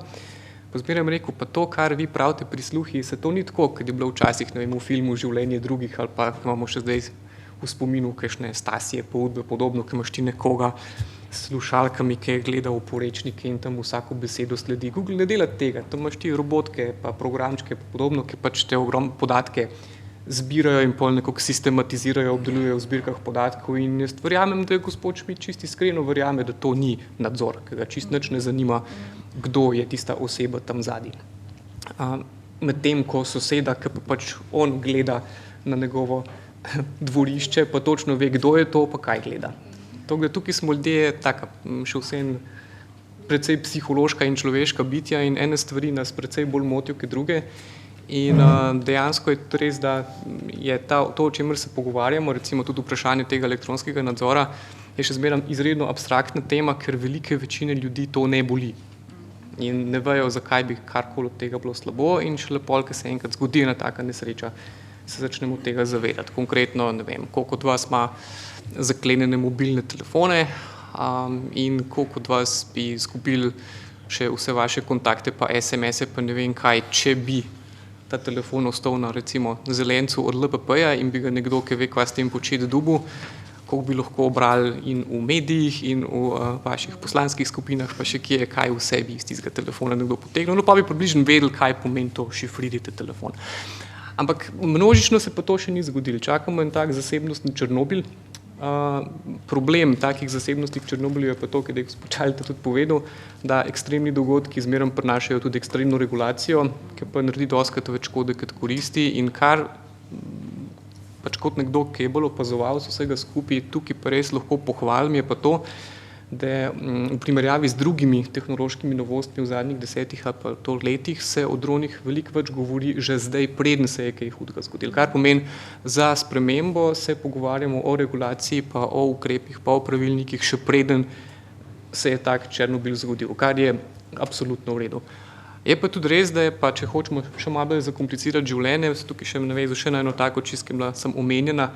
pa zmeraj rekel, pa to, kar vi pravite prisluhi, se to ni tako, kot je bilo včasih, ne vem, v filmu Življenje drugih ali pa imamo še zdaj v spominu kakšne Stasije Poudbe, podobno, ki imaš ti nekoga s slušalkami, ki je gledal porečnike in tam vsako besedo sledi. Google ne dela tega, tam imaš ti robotke pa programčke pa podobno, ki pač te ogromne podatke zbirajo in pol nekako sistematizirajo, obdelujejo v zbirkah podatkov in jaz verjamem, da je gospod Schmidt čist iskreno verjame, da to ni nadzor, ki ga čist nič ne zanima, kdo je tista oseba tam zadaj. Medtem ko soseda, ki pa pač on gleda na njegovo dvorišče, pa točno ve, kdo je to, pa kaj gleda. Tukaj smo ljudje taka, še vsem precej psihološka in človeška bitja in ene stvari nas precej bolj motijo kot druge in dejansko je res, da je to, o čemer se pogovarjamo, recimo tudi vprašanje tega elektronskega nadzora, je še zmeraj izredno abstraktna tema, ker velike večine ljudi to ne boli in ne vejo, zakaj bi karkoli od tega bilo slabo in šele pol, ko se enkrat zgodi ena taka nesreča, se začnemo tega zavedati. Konkretno, ne vem, koliko od vas ima zaklenjene mobilne telefone in koliko od vas bi izgubili še vse vaše kontakte pa SMS-e pa ne vem kaj, če bi ta telefon ostal na recimo zelencu od LPP-ja in bi ga nekdo, ki ve, kaj s tem početi dobil, koliko bi lahko obrali in v medijih in v vaših poslanskih skupinah pa še kje, kaj vse bi iz tistega telefona nekdo potegnil, no pa bi približno vedeli, kaj pomeni to šifrirati telefon. Ampak množično se pa to še ni zgodilo. Čakamo en tak zasebnostni Černobil. Problem takih zasebnosti v Černobilu je pa to, kar je gospod Čaleta tudi povedal, da ekstremni dogodki zmeraj prinašajo tudi ekstremno regulacijo, ki pa naredi dostikrat več škode kot koristi in kar pač kot nekdo, ki je bolj opazoval vsega skupaj, tukaj pa res lahko pohvalim, je pa to, da v primerjavi z drugimi tehnološkimi novostmi v zadnjih 10 ali pa to letih se o dronih veliko več govori že zdaj, preden se je kaj hudega zgodilo. Kar pomeni, za spremembo se pogovarjamo o regulaciji pa o ukrepih pa o pravilnikih še preden se je tak Černobil zgodil, kar je absolutno v redu. Je pa tudi res, da je pa, če hočemo še malo bolj zakomplicirati življenje, se tukaj še navezal še na eno tako, čisto bila sem omenjena,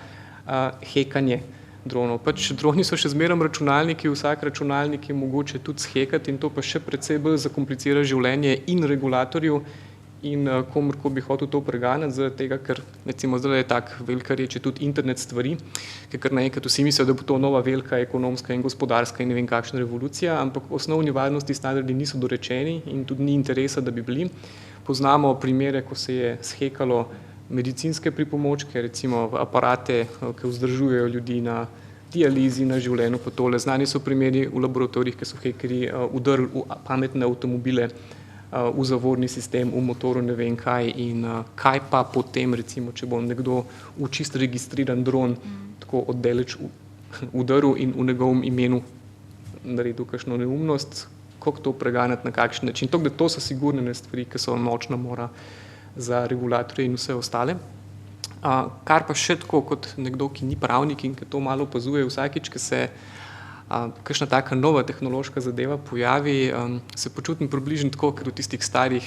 hekanje dronov. Pač droni so še zmeraj računalniki, vsak računalnik je mogoče tudi shekati in to pa še precej bolj zakomplicira življenje in regulatorju in komor, ko bi hotel to preganjati, zaradi tega, ker recimo zdaj je tak velika reč, je tudi internet stvari, ker kar naenkrat vsi mislijo, da bo to nova velika ekonomska in gospodarska in ne vem kakšna revolucija, ampak osnovni varnostni standardi niso dorečeni in tudi ni interesa, da bi bili. Poznamo primere, ko se je shekalo medicinske pripomočke, recimo v aparate, ki vzdržujejo ljudi na dializi, na življenju, pa tole. Znani so primeri v laboratorijih, ki so hekerji vdrli v pametne avtomobile, v zavorni sistem, v motoru, ne vem kaj in kaj pa potem, recimo, če bo nekdo v čist registriran dron tako oddaleč udaril in v njegovem imenu naredil kakšno neumnost, kako to preganjati, na kakšen način. To so sigurne stvari, ki so nočna mora za regulatorje in vse ostale. Kar pa še tako kot nekdo, ki ni pravnik in ki to malo opazuje vsakič, ki se kakšna taka nova tehnološka zadeva pojavi, se počutim približno tako, ker v tistih starih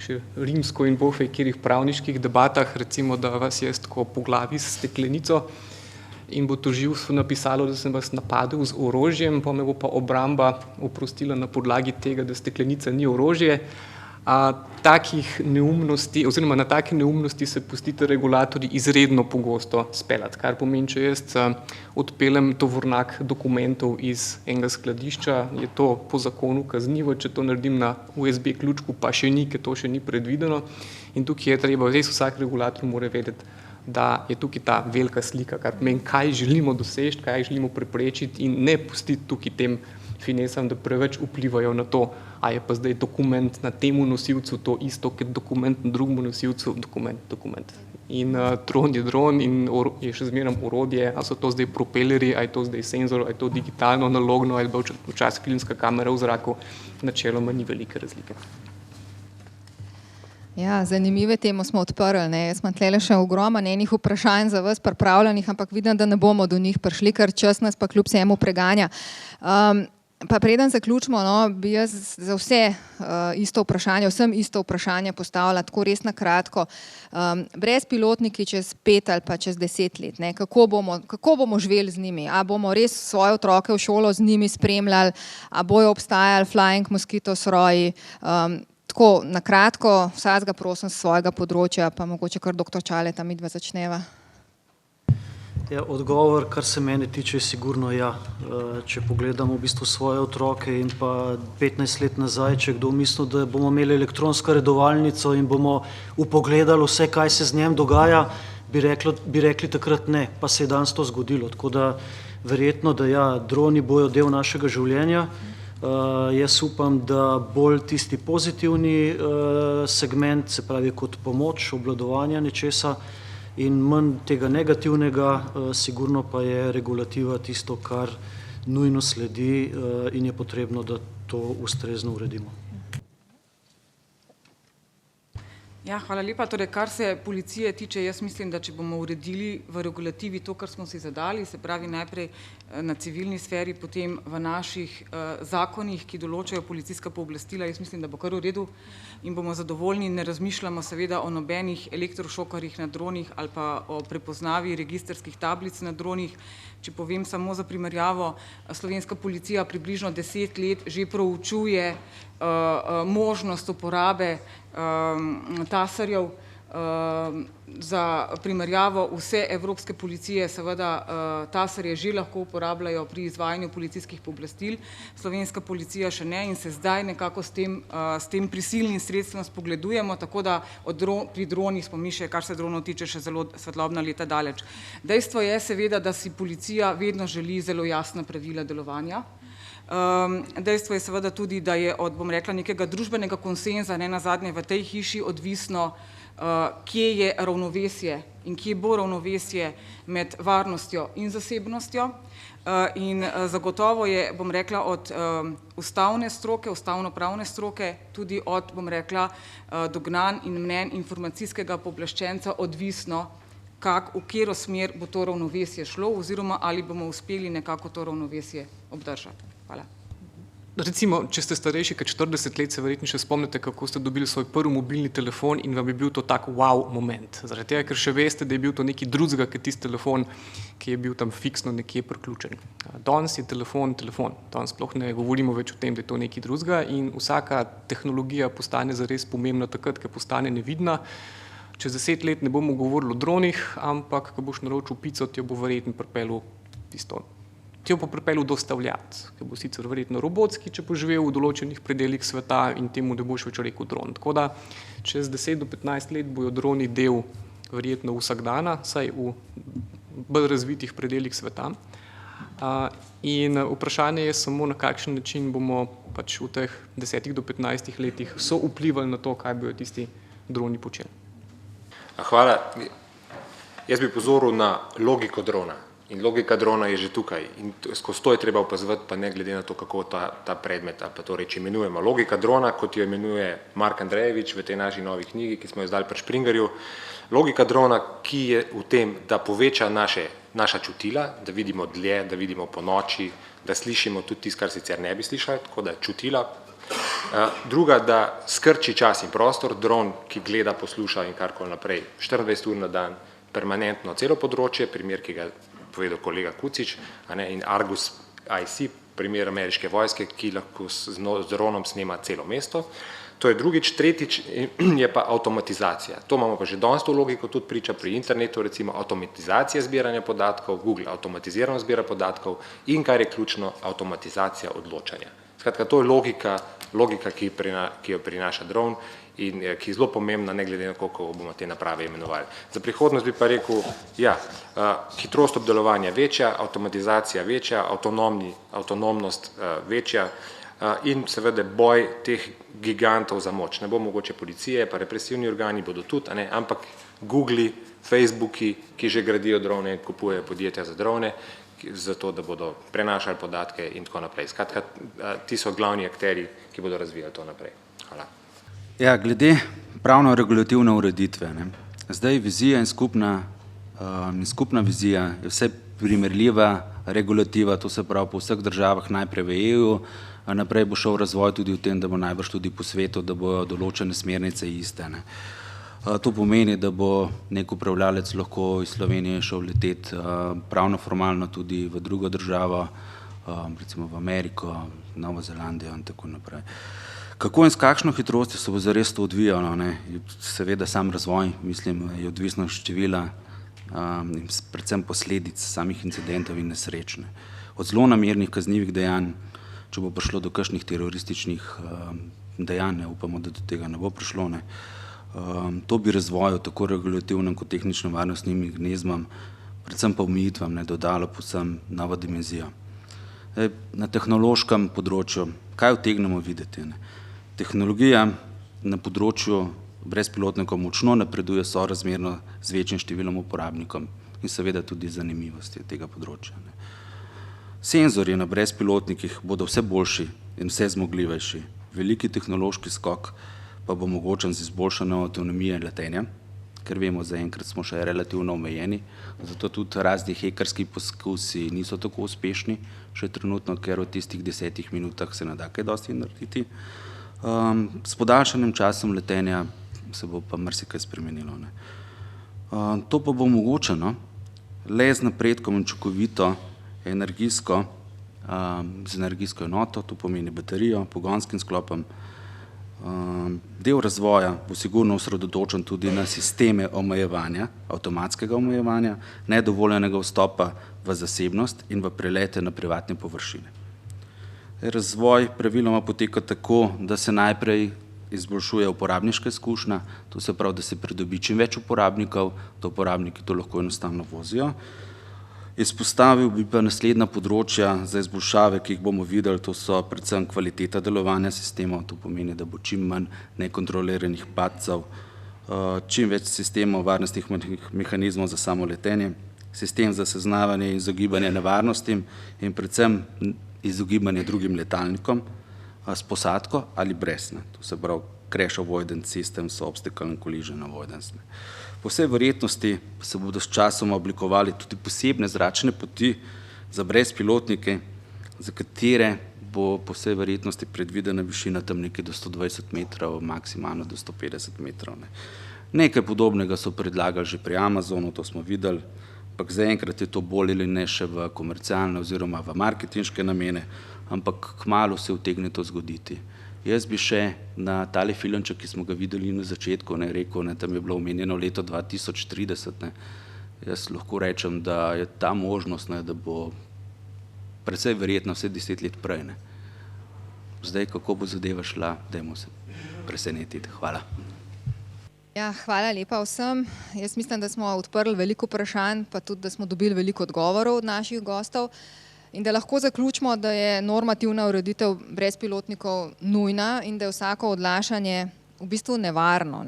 še rimsko in boh ve katerih pravniških debatah, recimo, da vas jaz tako po glavi s steklenico in bo tožilstvo napisalo, da sem vas napadel z orožjem, pa me bo pa obramba oprostila na podlagi tega, da steklenica ni orožje. Takih neumnosti, oziroma na take neumnosti se pustite regulatorji izredno pogosto speljati, kar pomeni, če jaz odpeljem tovornjak dokumentov iz enega skladišča, je to po zakonu kaznivo, če to naredim na USB ključku, pa še ni, ker to še ni predvideno. In tukaj je treba, res vsak regulator mora vedeti, da je tukaj ta velika slika, kar pomeni, kaj želimo doseči, kaj želimo preprečiti in ne pustiti tukaj tem finesam, da preveč vplivajo na to, a je pa zdaj dokument na temu nosilcu to isto, ker dokument na drugemu nosilcu, dokument. In dron je dron in je še zmeraj orodje, a so to zdaj propelerji, a je to zdaj senzor, a je to digitalno, analogno, ali pa včasih filmska kamera v zraku, načeloma ni velike razlike. Ja, zanimive temo smo odprli, ne. Jaz imam tlele še ogromno enih vprašanj za vas pripravljenih, ampak vidim, da ne bomo do njih prišli, ker čas nas pa kljub vsemu preganja. Pa preden zaključimo, no, bi jaz za vse isto vprašanje, vsem isto vprašanje postavila tako res na kratko. Brezpilotniki čez 5 ali pa čez 10 let, ne, kako bomo živeli z njimi? A bomo res svoje otroke v šolo z njimi spremljali, a bojo obstajali flying mosquito sroji? Tako na kratko, vsakega prosim z svojega področja, pa mogoče kar doktor Čaleta midva začneva. Ja, odgovor, kar se mene tiče, je sigurno ja. Če pogledamo v bistvu svoje otroke in pa 15 let nazaj, če kdo mislil, da bomo imeli elektronsko redovalnico in bomo vpogledali vse, kaj se z njem dogaja, bi rekli takrat ne, pa se je danes to zgodilo. Tako da verjetno, da ja, droni bojo del našega življenja. Jaz upam, da bolj tisti pozitivni segment, se pravi kot pomoč, obvladovanja nečesa, in manj tega negativnega, sigurno pa je regulativa tisto, kar nujno sledi in je potrebno, da to ustrezno uredimo. Ja, hvala lepa. Torej, kar se policije tiče, jaz mislim, da če bomo uredili v regulativi to, kar smo si zadali, se pravi najprej na civilni sferi, potem v naših zakonih, ki določajo policijska pooblastila, jaz mislim, da bo kar v redu in bomo zadovoljni, ne razmišljamo seveda o nobenih elektrošokarjih na dronih ali pa o prepoznavi registrskih tablic na dronih. Če povem samo za primerjavo, slovenska policija približno 10 let že proučuje možnost uporabe tasarjev. Za primerjavo vse evropske policije seveda tasarje že lahko uporabljajo pri izvajanju policijskih pooblastil. Slovenska policija še ne in se zdaj nekako s tem prisilnim sredstvom spogledujemo, tako da pri dronih smo mi še, kar se dronov tiče, še zelo svetlobna leta daleč. Dejstvo je seveda, da si policija vedno želi zelo jasna pravila delovanja. Dejstvo je seveda tudi, da je od, bom rekla, nekega družbenega konsenza, ne nazadnje v tej hiši, odvisno, kje je ravnovesje in kje bo ravnovesje med varnostjo in zasebnostjo. In zagotovo je, bom rekla, od ustavne stroke, ustavno-pravne stroke, tudi od, bom rekla, dognanj in mnenj informacijskega pooblaščenca odvisno, v katero smer bo to ravnovesje šlo oziroma ali bomo uspeli nekako to ravnovesje obdržati. Hvala. Recimo, če ste starejši kot 40 let, se verjetno še spomnite, kako ste dobili svoj prvi mobilni telefon in vam je bil to tak wow moment. Zaradi tega, ker še veste, da je bil to nekaj drugega kot tisti telefon, ki je bil tam fiksno nekje priključen. Danes je telefon. Danes sploh ne govorimo več o tem, da je to nekaj drugega in vsaka tehnologija postane zares pomembna takrat, ko postane nevidna. Čez 10 let ne bomo govorili o dronih, ampak ko boš naročil pico, ti jo bo verjetno pripeljal dostavljati, ki bo sicer verjetno robotski, če bo živel v določenih predelih sveta in temu ne boš več rekel dron. Tako da čez 10 do 15 let bojo droni del verjetno vsakdana, saj v bolj razvitih predelih sveta. In vprašanje je samo, na kakšen način bomo pač v teh 10 do 15 letih so vplivali na to, kaj bojo tisti droni počeli. Hvala. Jaz bi pozoril na logiko drona. In logika drona je že tukaj. In skozi to je treba opazovati, pa ne glede na to, kako ta predmet, pa to reči imenujemo. Logika drona, kot jo imenuje Mark Andrejevič v tej naši novi knjigi, ki smo jo izdali pri Springerju, logika drona, ki je v tem, da poveča naša čutila, da vidimo dlje, da vidimo po noči, da slišimo tudi tisto, kar sicer ne bi slišali, tako da čutila. Druga, da skrči čas in prostor, dron, ki gleda, posluša in karkoli naprej, 24 ur na dan, permanentno celo področje, primer, ki ga povedal kolega Kucič, in Argus IC, primer ameriške vojske, ki lahko z dronom snema celo mesto. To je drugič. Tretjič je pa avtomatizacija. To imamo pa že danes to logiko tudi priča pri internetu, recimo avtomatizacija zbiranja podatkov, Google avtomatizirano zbira podatkov in, kar je ključno, avtomatizacija odločanja. Skratka, to je logika, ki jo prinaša dron in ki je zelo pomembna, ne glede na koliko bomo te naprave imenovali. Za prihodnost bi pa rekel, hitrost obdelovanja večja, avtomatizacija večja, avtonomnost večja in seveda boj teh gigantov za moč. Ne bo mogoče policije, pa represivni organi bodo tudi, ampak Googli, Facebooki, ki že gradijo drone, kupujejo podjetja za drone, zato da bodo prenašali podatke in tako naprej. Skratka, ti so glavni akteri, ki bodo razvijali to naprej. Hvala. Ja, glede pravno-regulativne ureditve. Zdaj vizija in skupna vizija je vse primerljiva regulativa, to se pravi po vseh državah, najprej v EU, naprej bo šel razvoj tudi v tem, da bo najbrž tudi po svetu, da bojo določene smernice iste. To pomeni, da bo nek upravljalec lahko iz Slovenije šel leteti pravno formalno tudi v drugo državo, recimo v Ameriko, Novo Zelandijo in tako naprej. Kako in s kakšno hitrostjo se bo zares to odvijalo? Seveda sam razvoj, mislim, je odvisno števila in predvsem posledic samih incidentov in nesreč. Od zelo namernih kaznivih dejanj, če bo prišlo do kakšnih terorističnih dejanj, upamo, da do tega ne bo prišlo. To bi razvoju tako regulativnem kot tehnično-varnostnim mehanizmom, predvsem pa omejitvam, dodalo povsem novo dimenzijo. Na tehnološkem področju, kaj utegnemo videti? Tehnologija na področju brezpilotnikov močno napreduje sorazmerno z večjim številom uporabnikom in seveda tudi zanimivosti tega področja. Senzorji na brezpilotnikih bodo vse boljši in vse zmogljivejši. Veliki tehnološki skok pa bo mogočen z izboljšano avtonomijo letenja, ker vemo, zaenkrat smo še relativno omejeni, zato tudi razni hekerski poskusi niso tako uspešni, še trenutno, ker v tistih 10 minutah se ne da kaj dosti narediti. S podaljšanim časom letenja se bo pa marsikaj spremenilo. To pa bo omogočeno le z napredkom in učinkovito energijsko, z energijsko enoto, to pomeni baterijo, pogonskim sklopom. Del razvoja bo sigurno osredotočen tudi na sisteme omejevanja, avtomatskega omejevanja, nedovoljenega vstopa v zasebnost in v prelete na privatne površine. Razvoj praviloma poteka tako, da se najprej izboljšuje uporabniška izkušnja, to se pravi, da se pridobi čim več uporabnikov, da uporabniki to lahko enostavno vozijo. Izpostavil bi pa naslednja področja za izboljšave, ki jih bomo videli, to so predvsem kvaliteta delovanja sistemov, to pomeni, da bo čim manj nekontroliranih padcev, čim več sistemov varnostnih mehanizmov za samo letenje, sistem za seznavanje in izogibanje nevarnostim in predvsem izogibanje drugim letalnikom s posadko ali brez. To se pravi crash avoidance systems, obstacle and collision avoidance. Po vsej verjetnosti se bodo s časom oblikovali tudi posebne zračne poti za brezpilotnike, za katere bo po vsej verjetnosti predvidena višina tam nekaj do 120 metrov, maksimalno do 150 metrov. Nekaj podobnega so predlagali že pri Amazonu, to smo videli, ampak zaenkrat je to bolj ali ne še v komercialne oziroma v marketinške namene, ampak kmalu se utegne to zgoditi. Jaz bi še na tale filmček, ki smo ga videli na začetku, rekel, tam je bilo omenjeno leto 2030, jaz lahko rečem, da je ta možnost, da bo precej verjetno vse 10 let prej. Zdaj, kako bo zadeva šla, dajmo se presenetiti. Hvala. Ja, hvala lepa vsem. Jaz mislim, da smo odprli veliko vprašanj, pa tudi, da smo dobili veliko odgovorov od naših gostov in da lahko zaključimo, da je normativna ureditev brezpilotnikov nujna in da je vsako odlašanje v bistvu nevarno.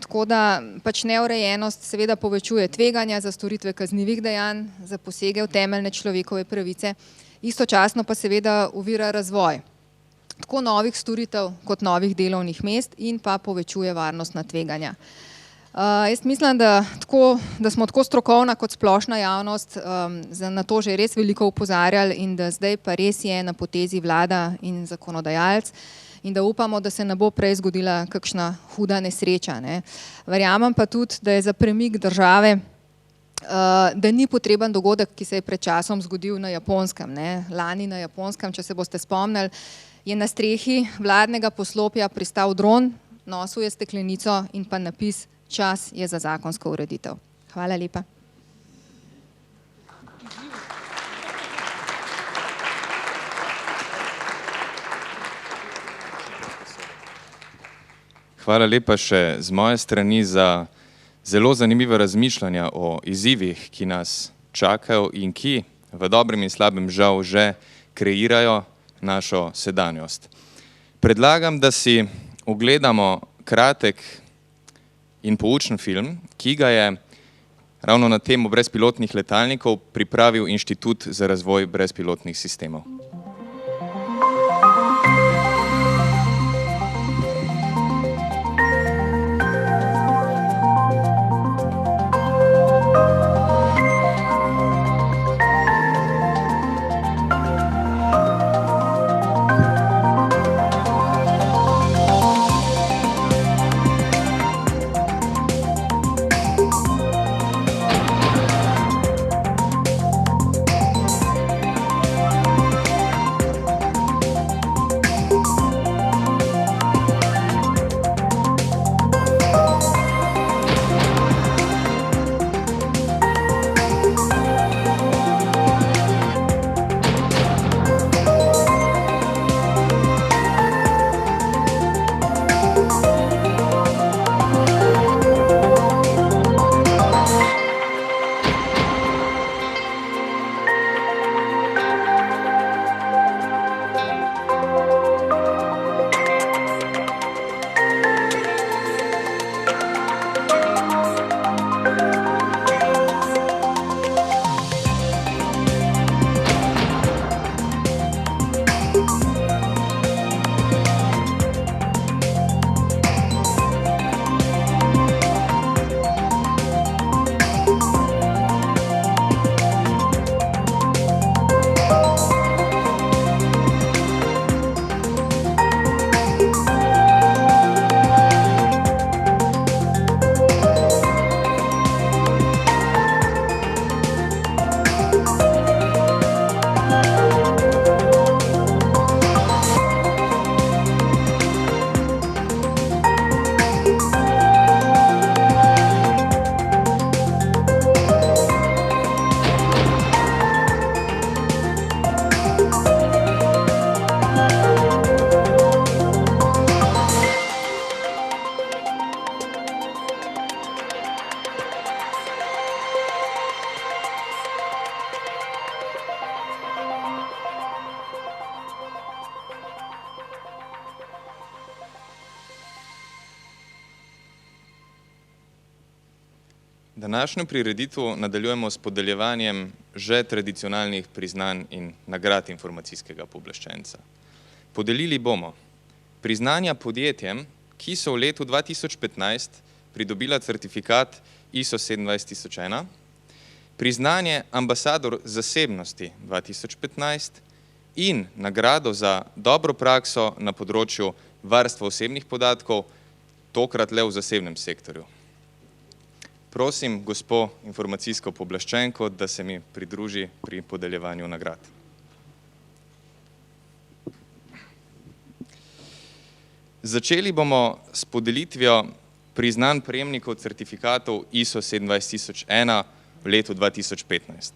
Tako da pač neurejenost seveda povečuje tveganja za storitve kaznivih dejanj, za posege v temeljne človekove pravice, istočasno pa seveda ovira razvoj tako novih storitev kot novih delovnih mest in pa povečuje varnostna tveganja. Jaz mislim, da smo tako strokovna kot splošna javnost na to že res veliko opozarjali in da zdaj pa res je na potezi vlada in zakonodajalec in da upamo, da se ne bo prej zgodila kakšna huda nesreča. Verjamem pa tudi, da je za premik države, da ni potreben dogodek, ki se je pred časom zgodil na Japonskem. Lani na Japonskem, če se boste spomnili, je na strehi vladnega poslopja pristal dron, nosil je steklenico in pa napis "Čas je za zakonsko ureditev". Hvala lepa. Hvala lepa še z moje strani za zelo zanimiva razmišljanja o izzivih, ki nas čakajo in ki v dobrem in slabem žal že kreirajo našo sedanjost. Predlagam, da si ogledamo kratek in poučen film, ki ga je ravno na temo brezpilotnih letalnikov pripravil Inštitut za razvoj brezpilotnih sistemov. Današnjo prireditev nadaljujemo s podeljevanjem že tradicionalnih priznanj in nagrad informacijskega pooblaščenca. Podelili bomo priznanja podjetjem, ki so v letu 2015 pridobila certifikat ISO 27001, priznanje ambasador zasebnosti 2015 in nagrado za dobro prakso na področju varstva osebnih podatkov, tokrat le v zasebnem sektorju. Prosim gospo informacijsko pooblaščenko, da se mi pridruži pri podeljevanju nagrad. Začeli bomo s podelitvijo priznanj prejemnikov certifikatov ISO 27001 v letu 2015.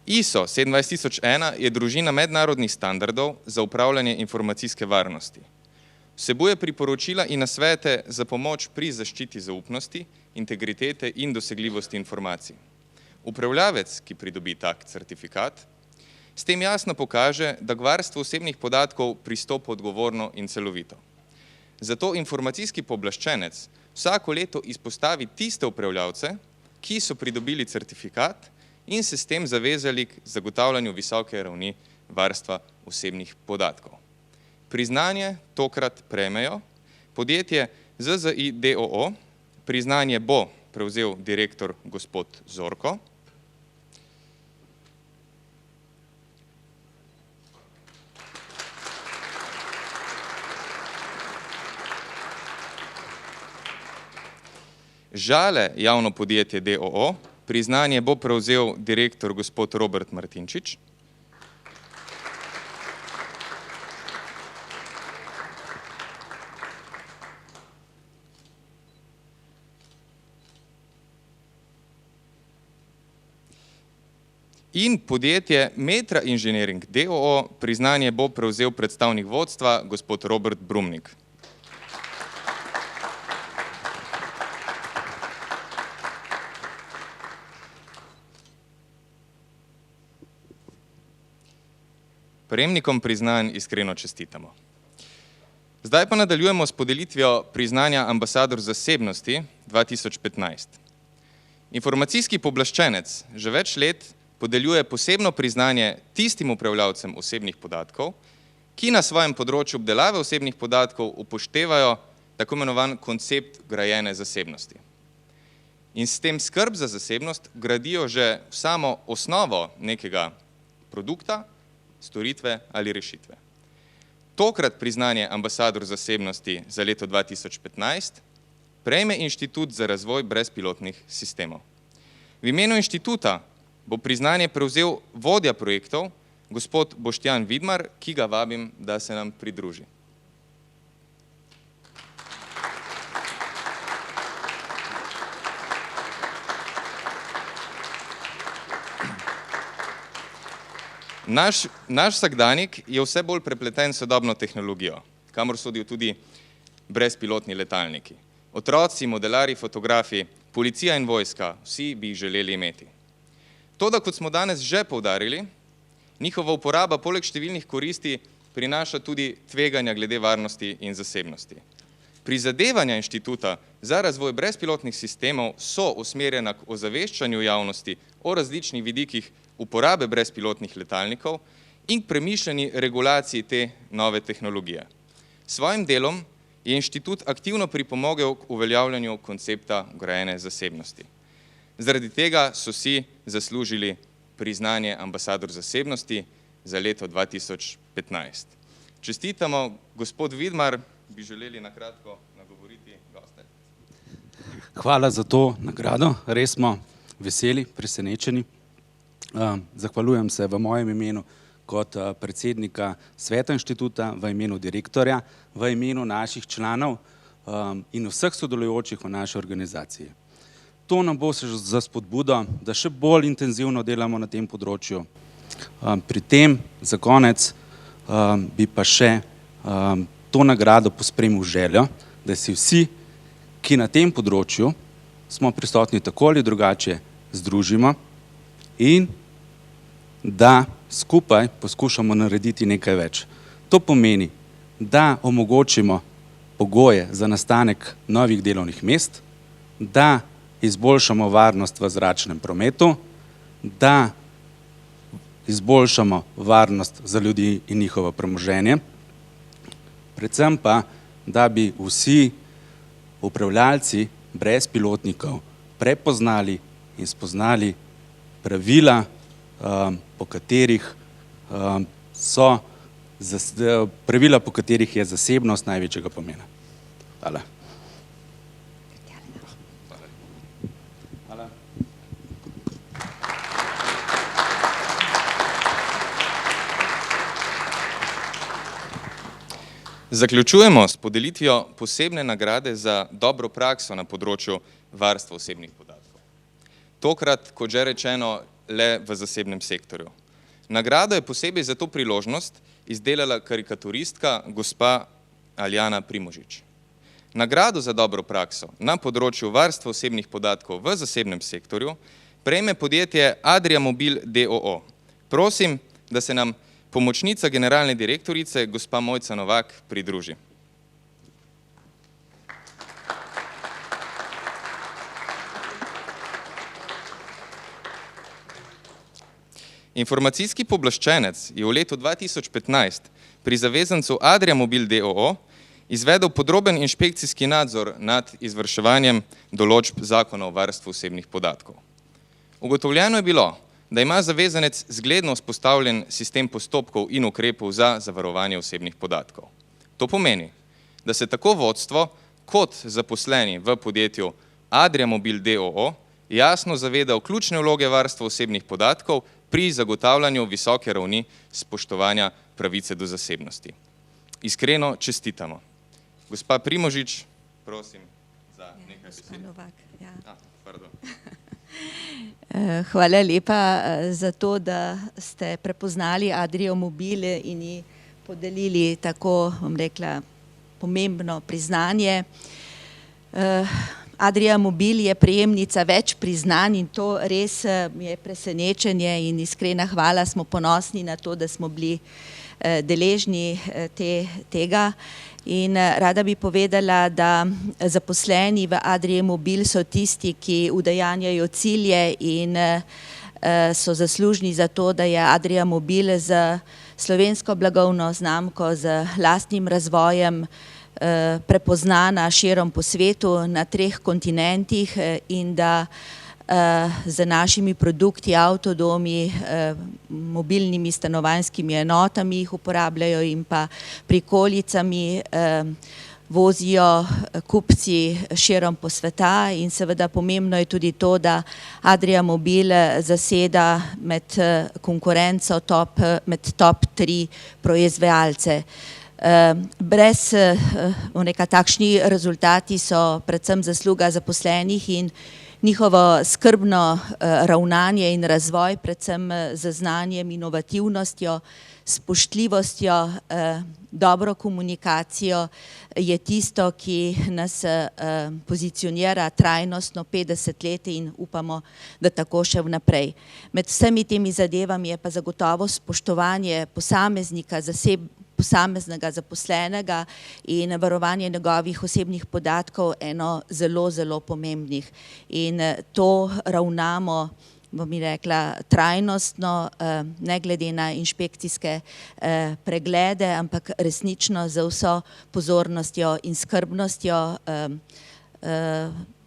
ISO 27001 je družina mednarodnih standardov za upravljanje informacijske varnosti. Vsebuje priporočila in nasvete za pomoč pri zaščiti zaupnosti, integritete in dosegljivosti informacij. Upravljavec, ki pridobi tak certifikat, s tem jasno pokaže, da k varstvu osebnih podatkov pristopa odgovorno in celovito. Zato informacijski pooblaščenec vsako leto izpostavi tiste upravljavce, ki so pridobili certifikat in se s tem zavezali k zagotavljanju visoke ravni varstva osebnih podatkov. Priznanje tokrat prejmejo podjetje ZZI d.o.o., priznanje bo prevzel direktor gospod Zorko, Žale javno podjetje d.o.o., priznanje bo prevzel direktor gospod Robert Martinčič, in podjetje Metra Inženiring d.o.o., priznanje bo prevzel predstavnik vodstva gospod Robert Brumnik. Prejemnikom priznanj iskreno čestitamo. Zdaj pa nadaljujemo s podelitvijo priznanja ambasador zasebnosti 2015. Informacijski pooblaščenec že več let podeljuje posebno priznanje tistim upravljavcem osebnih podatkov, ki na svojem področju obdelave osebnih podatkov upoštevajo tako imenovan koncept grajene zasebnosti. In s tem skrb za zasebnost gradijo že samo osnovo nekega produkta, storitve ali rešitve. Tokrat priznanje ambasador zasebnosti za leto 2015 prejme Inštitut za razvoj brezpilotnih sistemov. V imenu inštituta bo priznanje prevzel vodja projektov, gospod Boštjan Vidmar, ki ga vabim, da se nam pridruži. Naš vsakdanjik je vse bolj prepleten s sodobno tehnologijo, kamor sodijo tudi brezpilotni letalniki. Otroci, modelarji, fotografi, policija in vojska, vsi bi jih želeli imeti. Toda, kot smo danes že poudarili, njihova uporaba poleg številnih koristi prinaša tudi tveganja glede varnosti in zasebnosti. Prizadevanja Inštituta za razvoj brezpilotnih sistemov so usmerjena k ozaveščanju javnosti o različnih vidikih uporabe brezpilotnih letalnikov in k premišljeni regulaciji te nove tehnologije. S svojim delom je inštitut aktivno pripomogel k uveljavljanju koncepta vgrajene zasebnosti. Zaradi tega so si zaslužili priznanje ambasador zasebnosti za leto 2015. Čestitamo, gospod Vidmar, bi želeli na kratko nagovoriti goste. Hvala za to nagrado, res smo veseli, presenečeni. Zahvaljujem se v mojem imenu kot predsednika sveta inštituta, v imenu direktorja, v imenu naših članov in vseh sodelujočih v naši organizaciji. To nam bo se za spodbudo, da še bolj intenzivno delamo na tem področju. Pri tem za konec bi pa še to nagrado pospremil željo, da si vsi, ki na tem področju smo prisotni tako ali drugače, združimo in da skupaj poskušamo narediti nekaj več. To pomeni, da omogočimo pogoje za nastanek novih delovnih mest, da izboljšamo varnost v zračnem prometu, da izboljšamo varnost za ljudi in njihovo premoženje, predvsem pa, da bi vsi upravljalci brezpilotnikov prepoznali in spoznali pravila, po katerih so pravila, po katerih je zasebnost največjega pomena. Hvala. Hvala. Zaključujemo s podelitvijo posebne nagrade za dobro prakso na področju varstva osebnih podatkov. Tokrat, kot že rečeno, le v zasebnem sektorju. Nagrado je posebej za to priložnost izdelala karikaturistka gospa Aljana Primožič. Nagrado za dobro prakso na področju varstva osebnih podatkov v zasebnem sektorju prejme podjetje Adria Mobil d.o.o. Prosim, da se nam pomočnica generalne direktorice, gospa Mojca Novak, pridruži. Informacijski pooblaščenec je v letu 2015 pri zavezancu Adria Mobil d.o.o. izvedel podroben inšpekcijski nadzor nad izvrševanjem določb Zakona o varstvu osebnih podatkov. Ugotovljeno je bilo, da ima zavezanec zgledno vzpostavljen sistem postopkov in ukrepov za zavarovanje osebnih podatkov. To pomeni, da se tako vodstvo kot zaposleni v podjetju Adria Mobil d.o.o. jasno zaveda ključne vloge varstva osebnih podatkov pri zagotavljanju visoke ravni spoštovanja pravice do zasebnosti. Iskreno čestitamo. Gospa Primožič, prosim za nekaj besed. Pardon. Hvala lepa za to, da ste prepoznali Adrio Mobil in ji podelili tako, bom rekla, pomembno priznanje. Adria Mobil je prejemnica več priznanj in to res je presenečenje in iskrena hvala, smo ponosni na to, da smo bili deležni tega. In rada bi povedala, da zaposleni v Adrii Mobil so tisti, ki udejanjajo cilje in so zaslužni za to, da je Adria Mobil z slovensko blagovno znamko, z lastnim razvojem prepoznana širom po svetu na 3 kontinentih in da z našimi produkti, avtodomi, mobilnimi stanovanjskimi enotami jih uporabljajo in pa prikolicami vozijo kupci širom po sveta in seveda pomembno je tudi to, da Adria Mobil zaseda med konkurenco med top 3 proizvajalce. Brez takšni rezultati so predvsem zasluga zaposlenih in njihovo skrbno ravnanje in razvoj, predvsem z znanjem, inovativnostjo, spoštljivostjo, dobro komunikacijo je tisto, ki nas pozicionira trajnostno 50 let in upamo, da tako še vnaprej. Med vsemi temi zadevami je pa zagotovo spoštovanje posameznika, posameznega zaposlenega in varovanje njegovih osebnih podatkov eno zelo, zelo pomembnih. In to ravnamo, bom rekla, trajnostno, ne glede na inšpekcijske preglede, ampak resnično z vso pozornostjo in skrbnostjo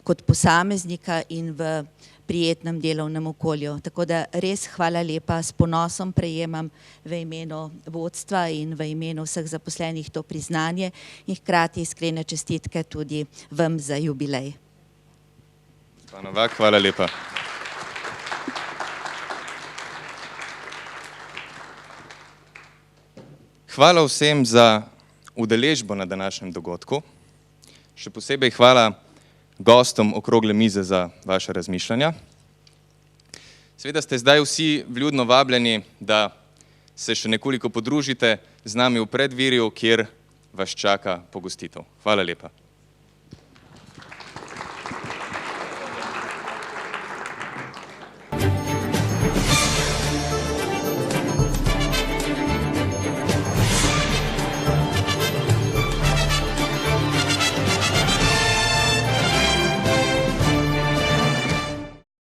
kot posameznika in v prijetnem delovnem okolju. Tako da res hvala lepa, s ponosom prejemam v imenu vodstva in v imenu vseh zaposlenih to priznanje in hkrati iskrene čestitke tudi vam za jubilej. Gospa Novak, hvala lepa. Hvala vsem za udeležbo na današnjem dogodku. Še posebej hvala gostom okrogle mize za vaše razmišljanja. Seveda ste zdaj vsi vljudno vabljeni, da se še nekoliko podružite z nami v predvirju, kjer vas čaka pogostitev. Hvala lepa.